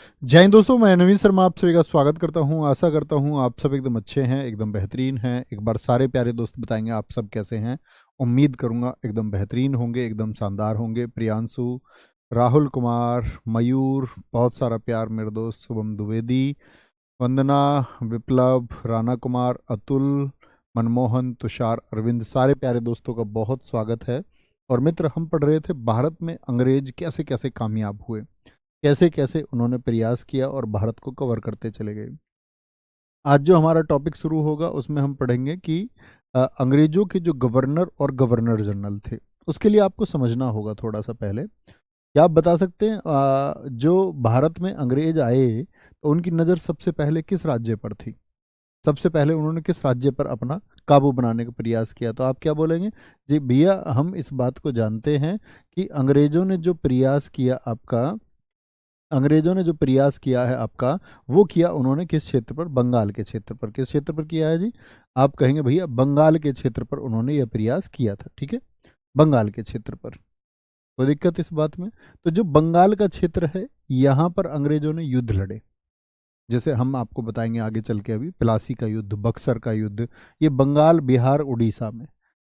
जय हिंद दोस्तों, मैं नवीन शर्मा आप सभी का स्वागत करता हूं। आशा करता हूं आप सब एकदम अच्छे हैं, एकदम बेहतरीन हैं। एक बार सारे प्यारे दोस्त बताएंगे आप सब कैसे हैं। उम्मीद करूंगा एकदम बेहतरीन होंगे, एकदम शानदार होंगे। प्रियांशु, राहुल कुमार, मयूर, बहुत सारा प्यार मेरे दोस्त शुभम द्विवेदी, वंदना, विप्लव, राणा कुमार, अतुल, मनमोहन, तुषार, अरविंद, सारे प्यारे दोस्तों का बहुत स्वागत है। और मित्र, हम पढ़ रहे थे भारत में अंग्रेज कैसे कैसे कामयाब हुए, कैसे कैसे उन्होंने प्रयास किया और भारत को कवर करते चले गए। आज जो हमारा टॉपिक शुरू होगा उसमें हम पढ़ेंगे कि अंग्रेजों के जो गवर्नर और गवर्नर जनरल थे, उसके लिए आपको समझना होगा थोड़ा सा पहले। क्या आप बता सकते हैं जो भारत में अंग्रेज आए तो उनकी नज़र सबसे पहले किस राज्य पर थी? सबसे पहले उन्होंने किस राज्य पर अपना काबू बनाने का प्रयास किया? तो आप क्या बोलेंगे? जी भैया, हम इस बात को जानते हैं कि अंग्रेजों ने जो प्रयास किया है आपका, वो किया उन्होंने किस क्षेत्र पर? बंगाल के क्षेत्र पर। किस क्षेत्र पर किया है जी? आप कहेंगे भैया बंगाल के क्षेत्र पर उन्होंने यह प्रयास किया था। ठीक है, बंगाल के क्षेत्र पर। कोई दिक्कत इस बात में? तो जो बंगाल का क्षेत्र है, यहाँ पर अंग्रेजों ने युद्ध लड़े। जैसे हम आपको बताएंगे आगे चल के, अभी प्लासी का युद्ध, बक्सर का युद्ध, ये बंगाल, बिहार, उड़ीसा में,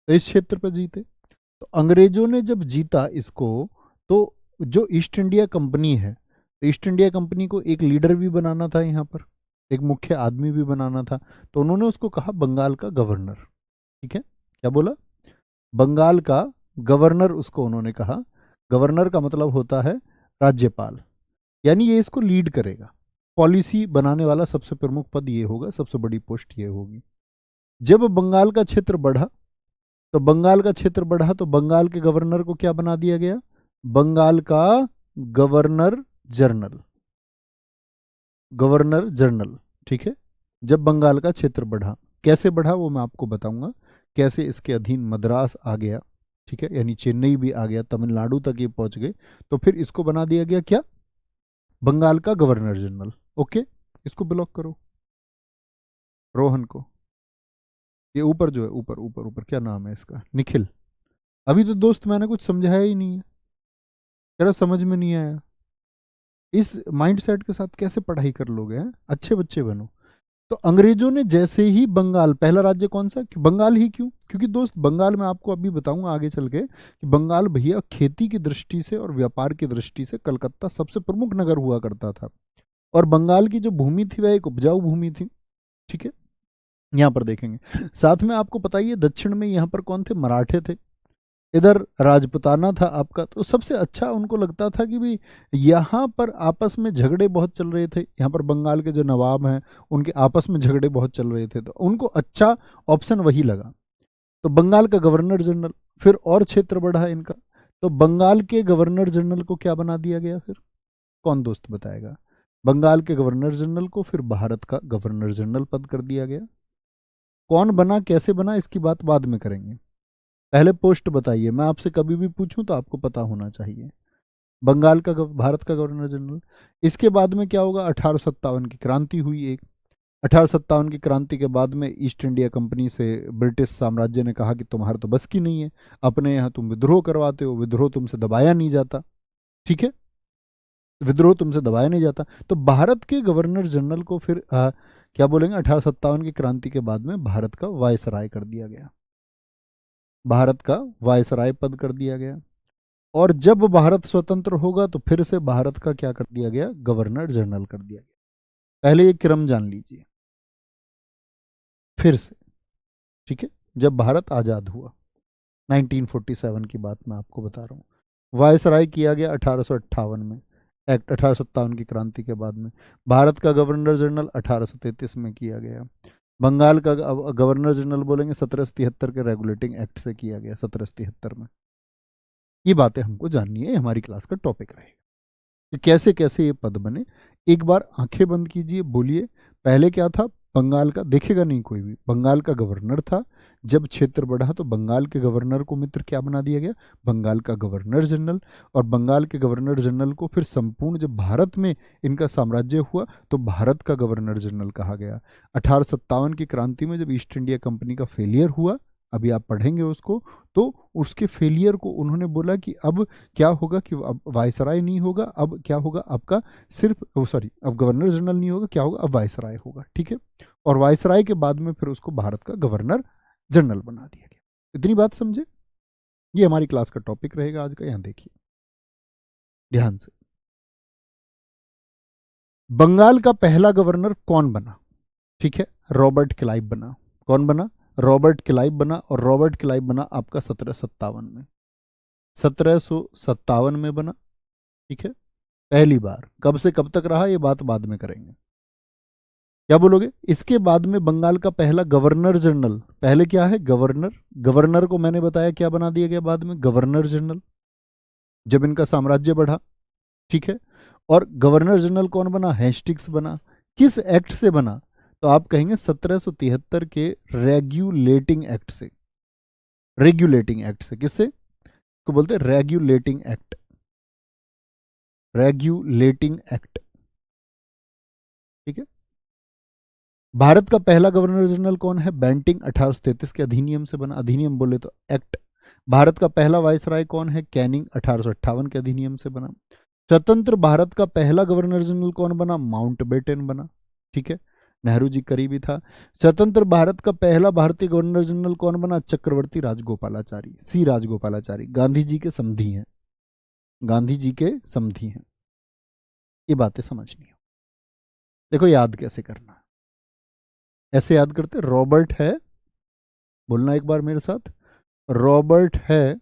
तो इस क्षेत्र पर जीते। तो अंग्रेजों ने जब जीता इसको, तो जो ईस्ट इंडिया कंपनी है, ईस्ट इंडिया कंपनी को एक लीडर भी बनाना था, यहाँ पर एक मुख्य आदमी भी बनाना था। तो उन्होंने उसको कहा बंगाल का गवर्नर। ठीक है, क्या बोला? बंगाल का गवर्नर उसको उन्होंने कहा। गवर्नर का मतलब होता है राज्यपाल, यानी ये इसको लीड करेगा। पॉलिसी बनाने वाला सबसे प्रमुख पद ये होगा, सबसे बड़ी पोस्ट ये होगी। जब बंगाल का क्षेत्र बढ़ा, तो बंगाल के गवर्नर को क्या बना दिया गया? बंगाल का गवर्नर जनरल। गवर्नर जनरल, ठीक है। जब बंगाल का क्षेत्र बढ़ा, कैसे बढ़ा वो मैं आपको बताऊंगा। कैसे इसके अधीन मद्रास आ गया, ठीक है, यानी चेन्नई भी आ गया, तमिलनाडु तक ये पहुंच गए। तो फिर इसको बना दिया गया क्या? बंगाल का गवर्नर जनरल। ओके, इसको ब्लॉक करो, रोहन को। ये ऊपर जो है, ऊपर ऊपर ऊपर क्या नाम है इसका? निखिल। अभी तो दोस्त मैंने कुछ समझाया ही नहीं है, तेरा समझ में नहीं आया। इस माइंडसेट के साथ कैसे पढ़ाई कर लोगे? हैं, अच्छे बच्चे बनो। तो अंग्रेजों ने जैसे ही बंगाल, पहला राज्य कौन सा? बंगाल ही क्यों? क्योंकि दोस्त बंगाल में आपको अभी बताऊंगा आगे चल के कि बंगाल भैया खेती की दृष्टि से और व्यापार की दृष्टि से कलकत्ता सबसे प्रमुख नगर हुआ करता था। और बंगाल की जो भूमि थी वह एक उपजाऊ भूमि थी। ठीक है, यहाँ पर देखेंगे। साथ में आपको पता ही है दक्षिण में यहाँ पर कौन थे? मराठे थे। इधर राजपुताना था आपका। तो सबसे अच्छा उनको लगता था कि भाई यहाँ पर आपस में झगड़े बहुत चल रहे थे, यहाँ पर बंगाल के जो नवाब हैं उनके आपस में झगड़े बहुत चल रहे थे, तो उनको अच्छा ऑप्शन वही लगा। तो बंगाल का गवर्नर जनरल। फिर और क्षेत्र बढ़ा इनका, तो बंगाल के गवर्नर जनरल को क्या बना दिया गया फिर? कौन दोस्त बताएगा? बंगाल के गवर्नर जनरल को फिर भारत का गवर्नर जनरल पद कर दिया गया। कौन बना, कैसे बना, इसकी बात बाद में करेंगे। पहले पोस्ट बताइए, मैं आपसे कभी भी पूछूं तो आपको पता होना चाहिए। बंगाल का भारत का गवर्नर जनरल। इसके बाद में क्या होगा? 1857 की क्रांति हुई एक। 1857 की क्रांति के बाद में ईस्ट इंडिया कंपनी से ब्रिटिश साम्राज्य ने कहा कि तुम्हारा तो बस की नहीं है, अपने यहाँ तुम विद्रोह करवाते हो, विद्रोह तुमसे दबाया नहीं जाता। ठीक है, विद्रोह तुमसे दबाया नहीं जाता। तो भारत के गवर्नर जनरल को फिर क्या बोलेंगे, 1857 की क्रांति के बाद में भारत का वायसराय कर दिया गया। भारत का वायसराय पद कर दिया गया। और जब भारत स्वतंत्र होगा तो फिर से भारत का क्या कर दिया गया? गवर्नर जनरल कर दिया गया। पहले ये क्रम जान लीजिए फिर से। ठीक है, जब भारत आजाद हुआ, 1947 की बात मैं आपको बता रहा हूँ। वायसराय किया गया 1858 में, एक्ट 1857 की क्रांति के बाद में। भारत का गवर्नर जनरल 1833 में किया गया। बंगाल का गवर्नर जनरल बोलेंगे 1773 के रेगुलेटिंग एक्ट से किया गया, 1773 में। ये बातें हमको जाननी है, हमारी क्लास का टॉपिक रहेगा कि कैसे कैसे ये पद बने। एक बार आंखें बंद कीजिए, बोलिए पहले क्या था? बंगाल का, देखेगा नहीं कोई भी, बंगाल का गवर्नर था। जब क्षेत्र बढ़ा तो बंगाल के गवर्नर को मित्र क्या बना दिया गया? बंगाल का गवर्नर जनरल। और बंगाल के गवर्नर जनरल को फिर संपूर्ण जब भारत में इनका साम्राज्य हुआ तो भारत का गवर्नर जनरल कहा गया। 1857 की क्रांति में जब ईस्ट इंडिया कंपनी का फेलियर हुआ अभी आप पढ़ेंगे उसको, तो उसके फेलियर को उन्होंने बोला कि अब क्या होगा कि अब वायसराय नहीं होगा, अब क्या होगा आपका सिर्फ अब गवर्नर जनरल नहीं होगा, क्या होगा अब वायसराय होगा, ठीक है। और वायसराय के बाद में फिर उसको भारत का गवर्नर जनरल बना दिया गया। इतनी बात समझे? ये हमारी क्लास का टॉपिक रहेगा आज का। यहां देखिए ध्यान से, बंगाल का पहला गवर्नर कौन बना? ठीक है, रॉबर्ट क्लाइव बना। कौन बना? रॉबर्ट क्लाइव बना। और रॉबर्ट क्लाइव बना आपका 1757 में, 1757 में बना, ठीक है, पहली बार। कब से कब तक रहा ये बात बाद में करेंगे। क्या बोलोगे? इसके बाद में बंगाल का पहला गवर्नर जनरल, पहले क्या है गवर्नर, गवर्नर को मैंने बताया क्या बना दिया गया बाद में, गवर्नर जनरल, जब इनका साम्राज्य बढ़ा, ठीक है। और गवर्नर जनरल कौन बना? हेस्टिंग्स बना। किस एक्ट से बना? तो आप कहेंगे 1773 के रेगुलेटिंग एक्ट से। रेगुलेटिंग एक्ट से, किससे को बोलते हैं? रेगुलेटिंग एक्ट, रेगुलेटिंग एक्ट, ठीक है। भारत का पहला गवर्नर जनरल कौन है? बेंटिंग 1833 के अधिनियम से बना। अधिनियम बोले तो एक्ट। भारत का पहला वायसराय कौन है? कैनिंग 1858 के अधिनियम से बना। स्वतंत्र भारत का पहला गवर्नर जनरल कौन बना? माउंटबेटन बना, ठीक है, नेहरू जी करीबी था। स्वतंत्र भारत का पहला भारतीय गवर्नर जनरल कौन बना? चक्रवर्ती राजगोपालाचारी, सी राजगोपालाचारी, गांधी जी के समधी हैं, गांधी जी के समधी हैं। ये बातें समझनी हो। देखो याद कैसे करना है, ऐसे याद करते। रॉबर्ट है, बोलना एक बार मेरे साथ, रॉबर्ट है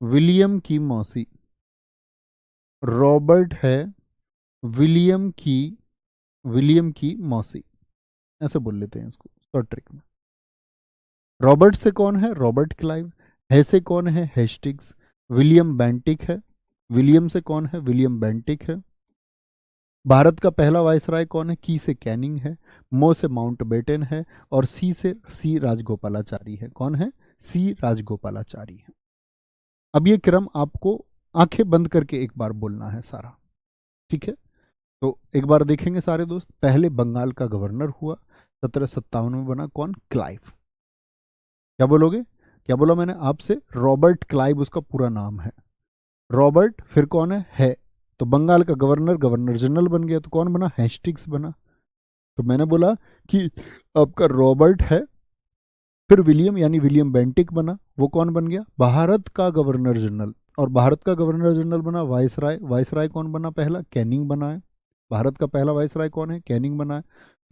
विलियम की मौसी, रॉबर्ट है विलियम की मौसी, ऐसे बोल लेते हैं इसको शॉर्ट ट्रिक में। रॉबर्ट से कौन है? Robert Clive. है से कौन है? हेस्टिंग्स। विलियम बेंटिक है, विलियम से कौन है? विलियम बेंटिक है। भारत का पहला वायसराय कौन है? की से कैनिंग है, मो से माउंटबेटन है, और सी से सी राजगोपालाचारी है। कौन है? सी राजगोपालाचारी है। अब ये क्रम आपको आंखें बंद करके एक बार बोलना है सारा, ठीक है। तो एक बार देखेंगे सारे दोस्त। पहले बंगाल का गवर्नर हुआ, 1757 में बना कौन? क्लाइव। क्या बोलोगे? क्या बोला मैंने आपसे? रॉबर्ट क्लाइव उसका पूरा नाम है। रॉबर्ट, फिर कौन है? तो बंगाल का गवर्नर गवर्नर जनरल बन गया, तो कौन बना? हेस्टिंग्स बना। तो मैंने बोला कि आपका रॉबर्ट है, फिर विलियम यानी विलियम बेंटिक बना, वो कौन बन गया? भारत का गवर्नर जनरल। और भारत का गवर्नर जनरल बना वायसराय। वायसराय कौन बना पहला? कैनिंग बना है। भारत का पहला वायसराय कौन है? कैनिंग बना है।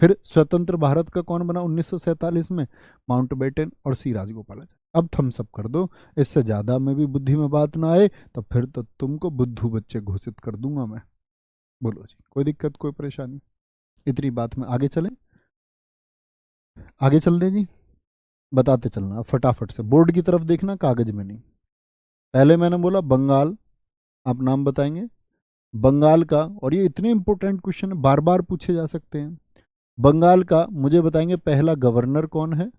फिर स्वतंत्र भारत का कौन बना 1947 में? माउंटबेटन और सी राजगोपालाचारी। अब थम्स अप कर दो, इससे ज्यादा में भी बुद्धि में बात ना आए तो फिर तो तुमको बुद्धू बच्चे घोषित कर दूंगा मैं। बोलो जी, कोई दिक्कत, कोई परेशानी? इतनी बात में आगे चलें, आगे चल दें जी, बताते चलना फटाफट से। बोर्ड की तरफ देखना, कागज में नहीं। पहले मैंने बोला बंगाल, आप नाम बताएंगे बंगाल का, और ये इतने इंपॉर्टेंट क्वेश्चन है, बार बार पूछे जा सकते हैं। बंगाल का मुझे बताएंगे पहला गवर्नर कौन है,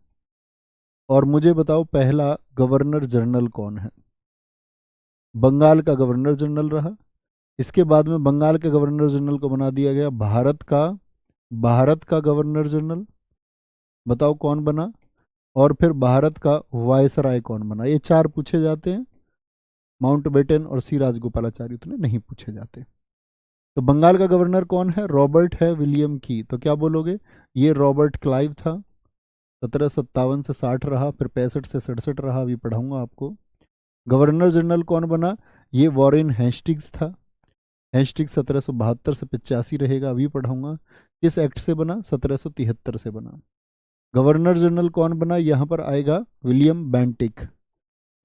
और मुझे बताओ पहला गवर्नर जनरल कौन है। बंगाल का गवर्नर जनरल रहा, इसके बाद में बंगाल के गवर्नर जनरल को बना दिया गया भारत का गवर्नर जनरल। बताओ कौन बना? और फिर भारत का वायसराय कौन बना? ये चार पूछे जाते हैं। माउंटबेटन और सी राजगोपालाचारी उतने नहीं पूछे जाते। तो बंगाल का गवर्नर कौन है? रॉबर्ट है विलियम की। तो क्या बोलोगे? ये रॉबर्ट क्लाइव था, 1757 से 60 रहा, फिर 65 से 67 रहा, अभी पढ़ाऊंगा आपको। गवर्नर जनरल कौन बना? ये वॉरेन हेस्टिंग्स था। हेस्टिंग्स 1772 से 85 रहेगा, अभी पढ़ाऊंगा। किस एक्ट से बना? 1773 से बना। गवर्नर जनरल कौन बना? यहां पर आएगा विलियम बेंटिक,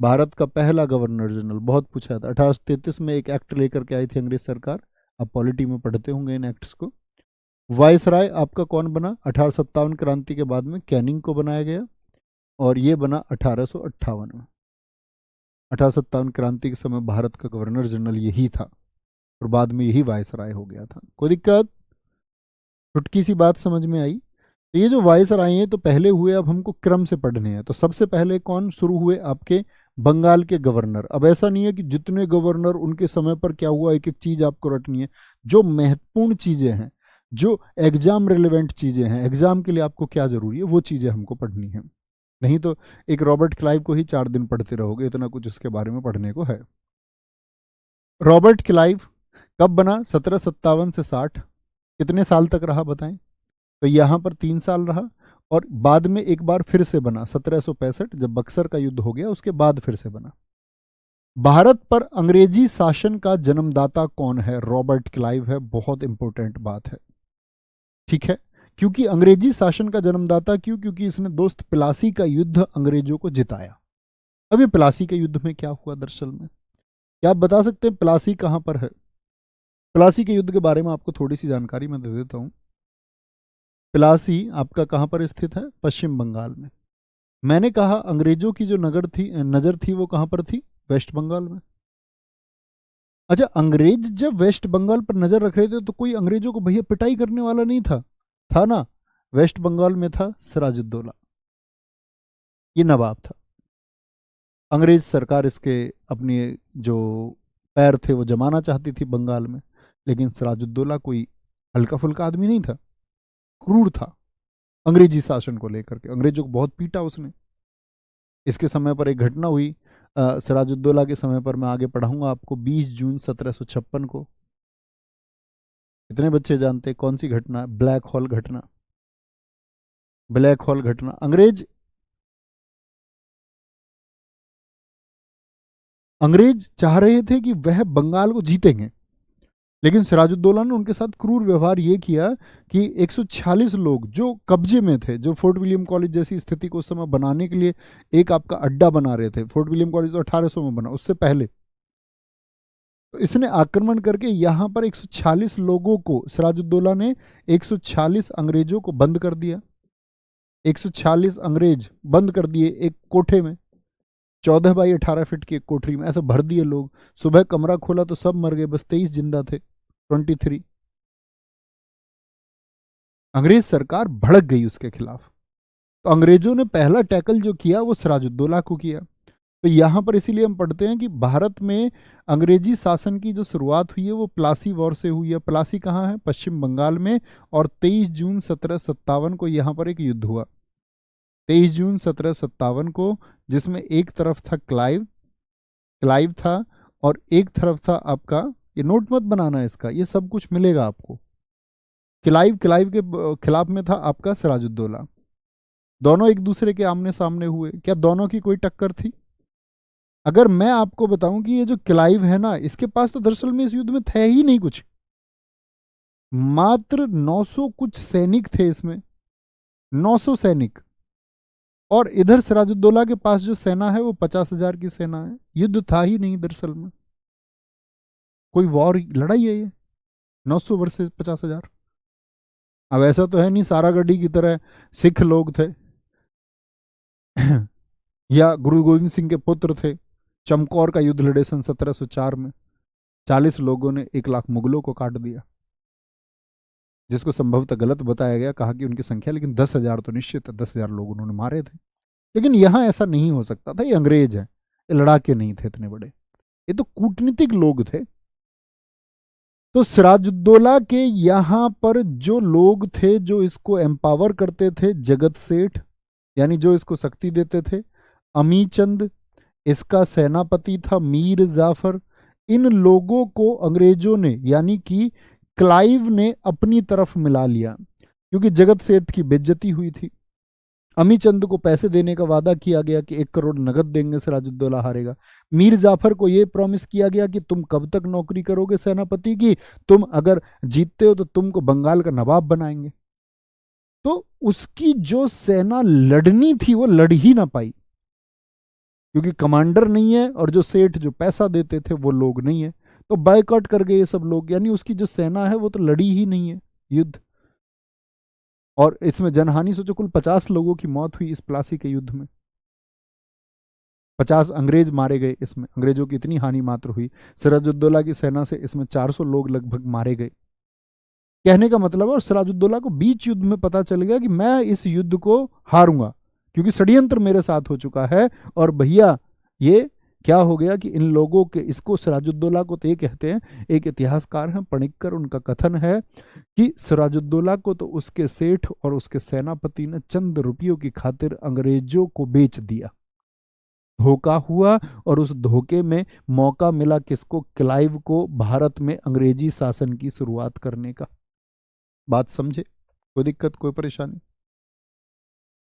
भारत का पहला गवर्नर जनरल। बहुत पूछा था, 1833 में एक एक्ट लेकर के आई थी अंग्रेज सरकार। आप पॉलिटी में पढ़ते होंगे इन एक्ट्स को। वायसराय आपका कौन बना? 1857 क्रांति के बाद में कैनिंग को बनाया गया, और ये बना 1858 में। 1857 क्रांति के समय भारत का गवर्नर जनरल यही था, और बाद में यही वायसराय हो गया था। कोई दिक्कत? छुटकी सी बात समझ में आई? तो ये जो वायसराय हैं तो पहले हुए, अब हमको क्रम से पढ़ने हैं। तो सबसे पहले कौन शुरू हुए? आपके बंगाल के गवर्नर। अब ऐसा नहीं है कि जितने गवर्नर उनके समय पर क्या हुआ एक एक चीज आपको रटनी है। जो महत्वपूर्ण चीजें हैं, जो एग्जाम रिलेवेंट चीजें हैं, एग्जाम के लिए आपको क्या जरूरी है, वो चीजें हमको पढ़नी है। नहीं तो एक रॉबर्ट क्लाइव को ही 4 दिन पढ़ते रहोगे, इतना कुछ उसके बारे में पढ़ने को है। रॉबर्ट क्लाइव कब बना? 1757 से 60। कितने साल तक रहा बताएं? तो यहां पर 3 साल रहा, और बाद में एक बार फिर से बना 1765, जब बक्सर का युद्ध हो गया उसके बाद फिर से बना। भारत पर अंग्रेजी शासन का जन्मदाता कौन है? रॉबर्ट क्लाइव है। बहुत इंपॉर्टेंट बात है, ठीक है। क्योंकि अंग्रेजी शासन का जन्मदाता क्यों? क्योंकि इसने दोस्त प्लासी का युद्ध अंग्रेजों को जिताया। अब ये प्लासी के युद्ध में क्या हुआ दरअसल में, क्या आप बता सकते हैं प्लासी कहां पर है? प्लासी के युद्ध के बारे में आपको थोड़ी सी जानकारी मैं दे देता हूं। प्लासी आपका कहां पर स्थित है? पश्चिम बंगाल में। मैंने कहा अंग्रेजों की जो नजर थी वो कहां पर थी? वेस्ट बंगाल में। अच्छा, अंग्रेज जब वेस्ट बंगाल पर नजर रख रहे थे तो कोई अंग्रेजों को भैया पिटाई करने वाला नहीं था, था ना? वेस्ट बंगाल में था सिराजुद्दौला, ये नवाब था। अंग्रेज सरकार इसके अपने जो पैर थे वो जमाना चाहती थी बंगाल में, लेकिन सिराजुद्दौला कोई हल्का फुल्का आदमी नहीं था, क्रूर था अंग्रेजी शासन को लेकर के, अंग्रेजों को बहुत पीटा उसने। इसके समय पर एक घटना हुई, सिराजुद्दौला के समय पर, मैं आगे पढ़ाऊंगा आपको, 20 जून 1756 को। कितने बच्चे जानते हैं कौन सी घटना? ब्लैक हॉल घटना। ब्लैक हॉल घटना, अंग्रेज चाह रहे थे कि वह बंगाल को जीतेंगे, लेकिन सिराजुद्दौला ने उनके साथ क्रूर व्यवहार ये किया कि 146 लोग जो कब्जे में थे, जो फोर्ट विलियम कॉलेज जैसी स्थिति को उस समय बनाने के लिए एक आपका अड्डा बना रहे थे। फोर्ट विलियम कॉलेज तो 1800 में बना, उससे पहले। तो इसने आक्रमण करके यहां पर 146 लोगों को, सिराजुद्दौला ने 146 अंग्रेजों को बंद कर दिया। 146 अंग्रेज बंद कर दिए एक कोठे में, 14 बाई 18 फीट की एक कोठरी में, ऐसे भर दिए लोग। सुबह कमरा खोला तो सब मर गए, बस 23 जिंदा थे, 23। अंग्रेज सरकार भड़क गई उसके खिलाफ। तो अंग्रेजों ने पहला टैकल जो किया वो सिराजुद्दौला को किया। तो यहां पर इसीलिए हम पढ़ते हैं कि भारत में अंग्रेजी शासन की जो शुरुआत हुई है वो प्लासी वॉर से हुई है। प्लासी कहाँ है? पश्चिम बंगाल में। और 23 जून 1757 को यहां पर एक युद्ध हुआ, 23 जून 1757 को, जिसमें एक तरफ था क्लाइव, क्लाइव था, और एक तरफ था आपका, ये नोट मत बनाना इसका, ये सब कुछ मिलेगा आपको। क्लाइव के खिलाफ में था आपका सिराजुद्दौला। दोनों एक दूसरे के आमने सामने हुए। क्या दोनों की कोई टक्कर थी? अगर मैं आपको बताऊं कि ये जो क्लाइव है ना, इसके पास तो दरअसल में इस युद्ध में थे ही नहीं कुछ, मात्र 900 कुछ सैनिक थे इसमें, 900 सैनिक। और इधर सिराजुद्दौला के पास जो सेना है वो 50,000 की सेना है। युद्ध था ही नहीं दरअसल में, कोई वॉर लड़ाई है ये 900 वर्सेस 50,000। अब ऐसा तो है नहीं सारागढ़ी की तरह सिख लोग थे या गुरु गोविंद सिंह के पुत्र थे। चमकौर का युद्ध लड़े सन 1704 में, 40 लोगों ने 1 लाख मुगलों को काट दिया, जिसको संभवतः गलत बताया गया, कहा कि उनकी संख्या, लेकिन 10,000 तो निश्चित है, 10,000 लोग उन्होंने मारे थे। लेकिन यहां ऐसा नहीं हो सकता था, ये अंग्रेज है, ये लड़ाके नहीं थे इतने बड़े, ये तो कूटनीतिक लोग थे। तो सिराजुद्दौला के यहां पर जो लोग थे जो इसको एम्पावर करते थे, जगत सेठ यानी जो इसको शक्ति देते थे, अमीचंद इसका सेनापति था, मीर जाफर, इन लोगों को अंग्रेजों ने यानी कि क्लाइव ने अपनी तरफ मिला लिया, क्योंकि जगत सेठ की बेइज्जती हुई थी। अमीचंद को पैसे देने का वादा किया गया कि 1 करोड़ नगद देंगे सिराजुद्दौला हारेगा। मीर जाफर को यह प्रॉमिस किया गया कि तुम कब तक नौकरी करोगे सेनापति की, तुम अगर जीतते हो तो तुमको बंगाल का नवाब बनाएंगे। तो उसकी जो सेना लड़नी थी वो लड़ ही ना पाई, क्योंकि कमांडर नहीं है और जो सेठ जो पैसा देते थे वो लोग नहीं है, तो बायकॉट कर गए ये सब लोग, यानी उसकी जो सेना है वो तो लड़ी ही नहीं है युद्ध। और इसमें जनहानि सोचो, कुल 50 लोगों की मौत हुई इस प्लासी के युद्ध में, 50 अंग्रेज मारे गए इसमें, अंग्रेजों की इतनी हानि मात्र हुई। सिराजुद्दौला की सेना से इसमें 400 लोग लगभग मारे गए। कहने का मतलब है, और सिराजुद्दौला को बीच युद्ध में पता चल गया कि मैं इस युद्ध को हारूंगा, क्योंकि षड्यंत्र मेरे साथ हो चुका है और भैया ये क्या हो गया कि इन लोगों के, इसको सिराजुद्दौला को तो ये कहते हैं, एक इतिहासकार हैं पणिक्कर, उनका कथन है कि सिराजुद्दौला को तो उसके सेठ और उसके सेनापति ने चंद रुपयों की खातिर अंग्रेजों को बेच दिया। धोखा हुआ, और उस धोखे में मौका मिला किसको? क्लाइव को, भारत में अंग्रेजी शासन की शुरुआत करने का। बात समझे? कोई दिक्कत, कोई परेशानी?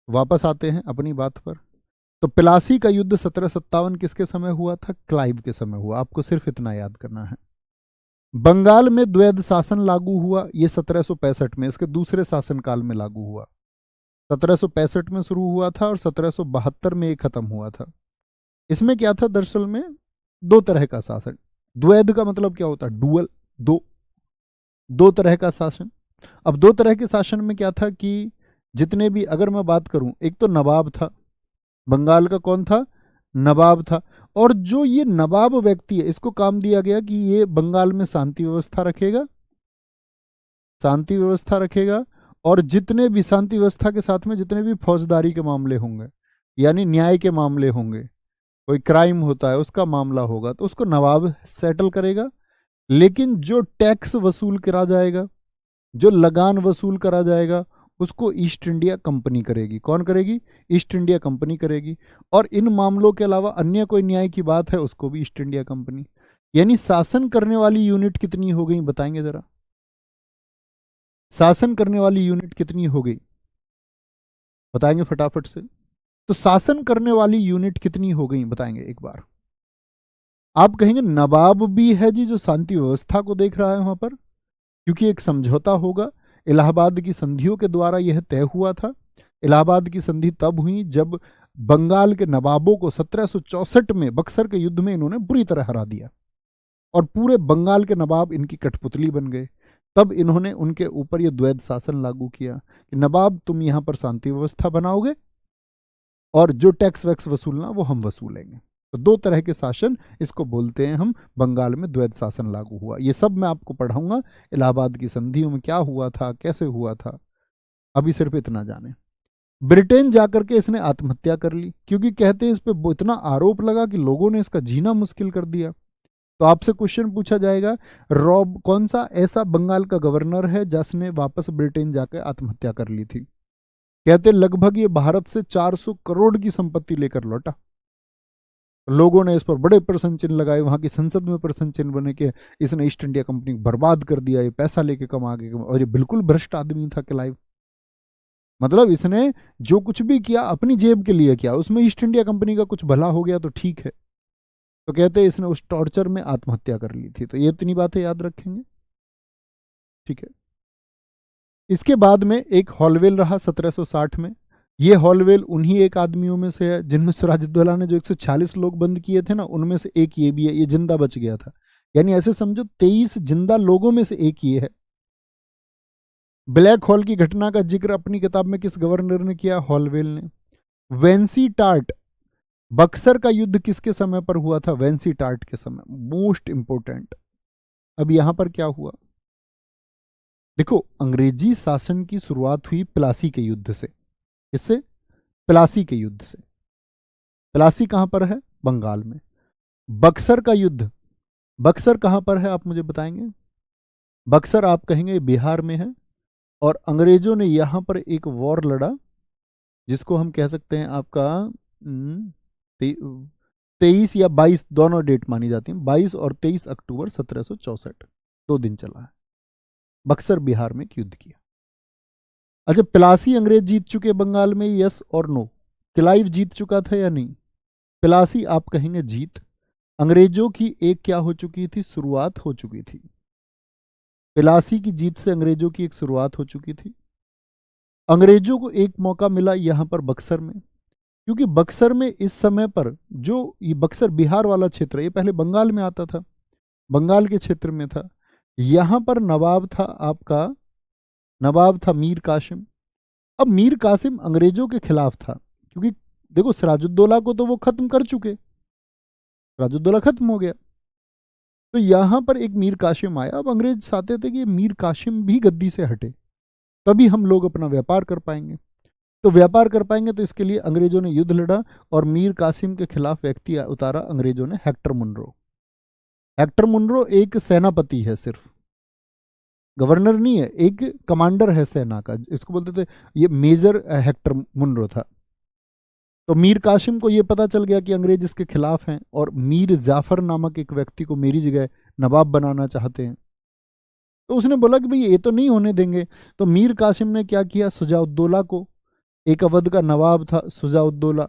वापस आते हैं अपनी बात पर। तो प्लासी का युद्ध 1757 किसके समय हुआ था? क्लाइव के समय हुआ। आपको सिर्फ इतना याद करना है। बंगाल में द्वैध शासन लागू हुआ, ये 1765 में, इसके दूसरे शासनकाल में लागू हुआ। 1765 में शुरू हुआ था और 1772 में ये खत्म हुआ था। इसमें क्या था दरअसल में? दो तरह का शासन। द्वैध का मतलब क्या होता है? डुअल, दो तरह का शासन। अब दो तरह के शासन में क्या था कि जितने भी, अगर मैं बात करूं, एक तो नवाब था, बंगाल का कौन था? नवाब था। और जो ये नवाब व्यक्ति है, इसको काम दिया गया कि ये बंगाल में शांति व्यवस्था रखेगा, शांति व्यवस्था रखेगा, और जितने भी शांति व्यवस्था के साथ में जितने भी फौजदारी के मामले होंगे, यानी न्याय के मामले होंगे, कोई क्राइम होता है उसका मामला होगा, तो उसको नवाब सेटल करेगा। लेकिन जो टैक्स वसूल करा जाएगा, जो लगान वसूल करा जाएगा, उसको ईस्ट इंडिया कंपनी करेगी। कौन करेगी? ईस्ट इंडिया कंपनी करेगी। और इन मामलों के अलावा अन्य कोई न्याय की बात है, उसको भी ईस्ट इंडिया कंपनी। यानी शासन करने वाली यूनिट कितनी हो गई, बताएंगे जरा? शासन करने वाली यूनिट कितनी हो गई, बताएंगे फटाफट से? तो शासन करने वाली यूनिट कितनी हो गई, बताएंगे एक बार? आप कहेंगे नवाब भी है जी जो शांति व्यवस्था को देख रहा है वहां पर, क्योंकि एक समझौता होगा। इलाहाबाद की संधियों के द्वारा यह तय हुआ था। इलाहाबाद की संधि तब हुई जब बंगाल के नवाबों को 1764 में बक्सर के युद्ध में इन्होंने बुरी तरह हरा दिया, और पूरे बंगाल के नवाब इनकी कठपुतली बन गए। तब इन्होंने उनके ऊपर यह द्वैध शासन लागू किया कि नवाब तुम यहां पर शांति व्यवस्था बनाओगे, और जो टैक्स वैक्स वसूलना वो हम वसूलेंगे। तो दो तरह के शासन, इसको बोलते हैं हम, बंगाल में द्वैध शासन लागू हुआ। ये सब मैं आपको पढ़ाऊंगा, इलाहाबाद की संधियों में क्या हुआ था, कैसे हुआ था। अभी सिर्फ इतना जाने। ब्रिटेन जाकर के इसने आत्महत्या कर ली, क्योंकि कहते हैं इस पे इतना आरोप लगा कि लोगों ने इसका जीना मुश्किल कर दिया। तो आपसे क्वेश्चन पूछा जाएगा, रॉब कौन सा ऐसा बंगाल का गवर्नर है जिसने वापस ब्रिटेन जाकर आत्महत्या कर ली थी? कहते लगभग ये भारत से 400 करोड़ की संपत्ति लेकर लौटा। लोगों ने इस पर बड़े प्रश्न चिन्ह लगाए, वहां की संसद में प्रश्न चिन्ह बने कि इसने ईस्ट इंडिया कंपनी को बर्बाद कर दिया, ये पैसा लेके कमा के, और ये बिल्कुल भ्रष्ट आदमी था क्लाइव। मतलब इसने जो कुछ भी किया अपनी जेब के लिए किया, उसमें ईस्ट इंडिया कंपनी का कुछ भला हो गया तो ठीक है। तो कहते हैं इसने उस टॉर्चर में आत्महत्या कर ली थी। तो ये इतनी बातें याद रखेंगे, ठीक है। इसके बाद में एक हॉलवेल रहा 1760 में। ये हॉलवेल उन्हीं एक आदमियों में से है जिनमें सिराजुद्दौला ने जो 146 लोग बंद किए थे ना, उनमें से एक ये भी है। ये जिंदा बच गया था, यानी ऐसे समझो 23 जिंदा लोगों में से एक ये है। ब्लैक होल की घटना का जिक्र अपनी किताब में किस गवर्नर ने किया? हॉलवेल ने। वेंसी टार्ट, बक्सर का युद्ध किसके समय पर हुआ था? वेंसी टार्ट के समय, मोस्ट इंपोर्टेंट। अब यहां पर क्या हुआ देखो, अंग्रेजी शासन की शुरुआत हुई प्लासी के युद्ध से। किससे? प्लासी के युद्ध से। प्लासी कहां पर है? बंगाल में। बक्सर का युद्ध, बक्सर कहां पर है आप मुझे बताएंगे? बक्सर आप कहेंगे बिहार में है। और अंग्रेजों ने यहां पर एक वॉर लड़ा, जिसको हम कह सकते हैं आपका 23 या 22, दोनों डेट मानी जाती हैं, 22 और 23 अक्टूबर 1764, 2 दिन चला है। बक्सर बिहार में एक युद्ध किया। अच्छा, प्लासी अंग्रेज जीत चुके बंगाल में, यस और नो? क्लाइव जीत चुका था या नहीं? प्लासी आप कहेंगे जीत। अंग्रेजों की एक क्या हो चुकी थी? शुरुआत हो चुकी थी। प्लासी की जीत से अंग्रेजों की एक शुरुआत हो चुकी थी। अंग्रेजों को एक मौका मिला यहां पर बक्सर में, क्योंकि बक्सर में इस समय पर जो ये बक्सर बिहार वाला क्षेत्र है, ये पहले बंगाल में आता था, बंगाल के क्षेत्र में था। यहां पर नवाब था आपका, नवाब था मीर कासिम। अब मीर कासिम अंग्रेजों के खिलाफ था, क्योंकि देखो सिराजुद्दौला को तो वो खत्म कर चुके, सिराजुद्दौला खत्म हो गया। तो यहां पर एक मीर कासिम आया। अब अंग्रेज चाहते थे कि मीर कासिम भी गद्दी से हटे, तभी हम लोग अपना व्यापार कर पाएंगे। तो व्यापार कर पाएंगे, तो इसके लिए अंग्रेजों ने युद्ध लड़ा और मीर कासिम के खिलाफ व्यक्ति उतारा अंग्रेजों ने, हेक्टर मुनरो। हेक्टर मुनरो एक सेनापति है, सिर्फ गवर्नर नहीं है, एक कमांडर है सेना का, इसको बोलते थे, ये मेजर हेक्टर मुनरो था। तो मीर कासिम को ये पता चल गया कि अंग्रेज इसके खिलाफ हैं और मीर जाफर नामक एक व्यक्ति को मेरी जगह नवाब बनाना चाहते हैं। तो उसने बोला कि भाई ये तो नहीं होने देंगे। तो मीर कासिम ने क्या किया, शुजाउद्दौला को, एक अवध का नवाब था शुजाउद्दौला,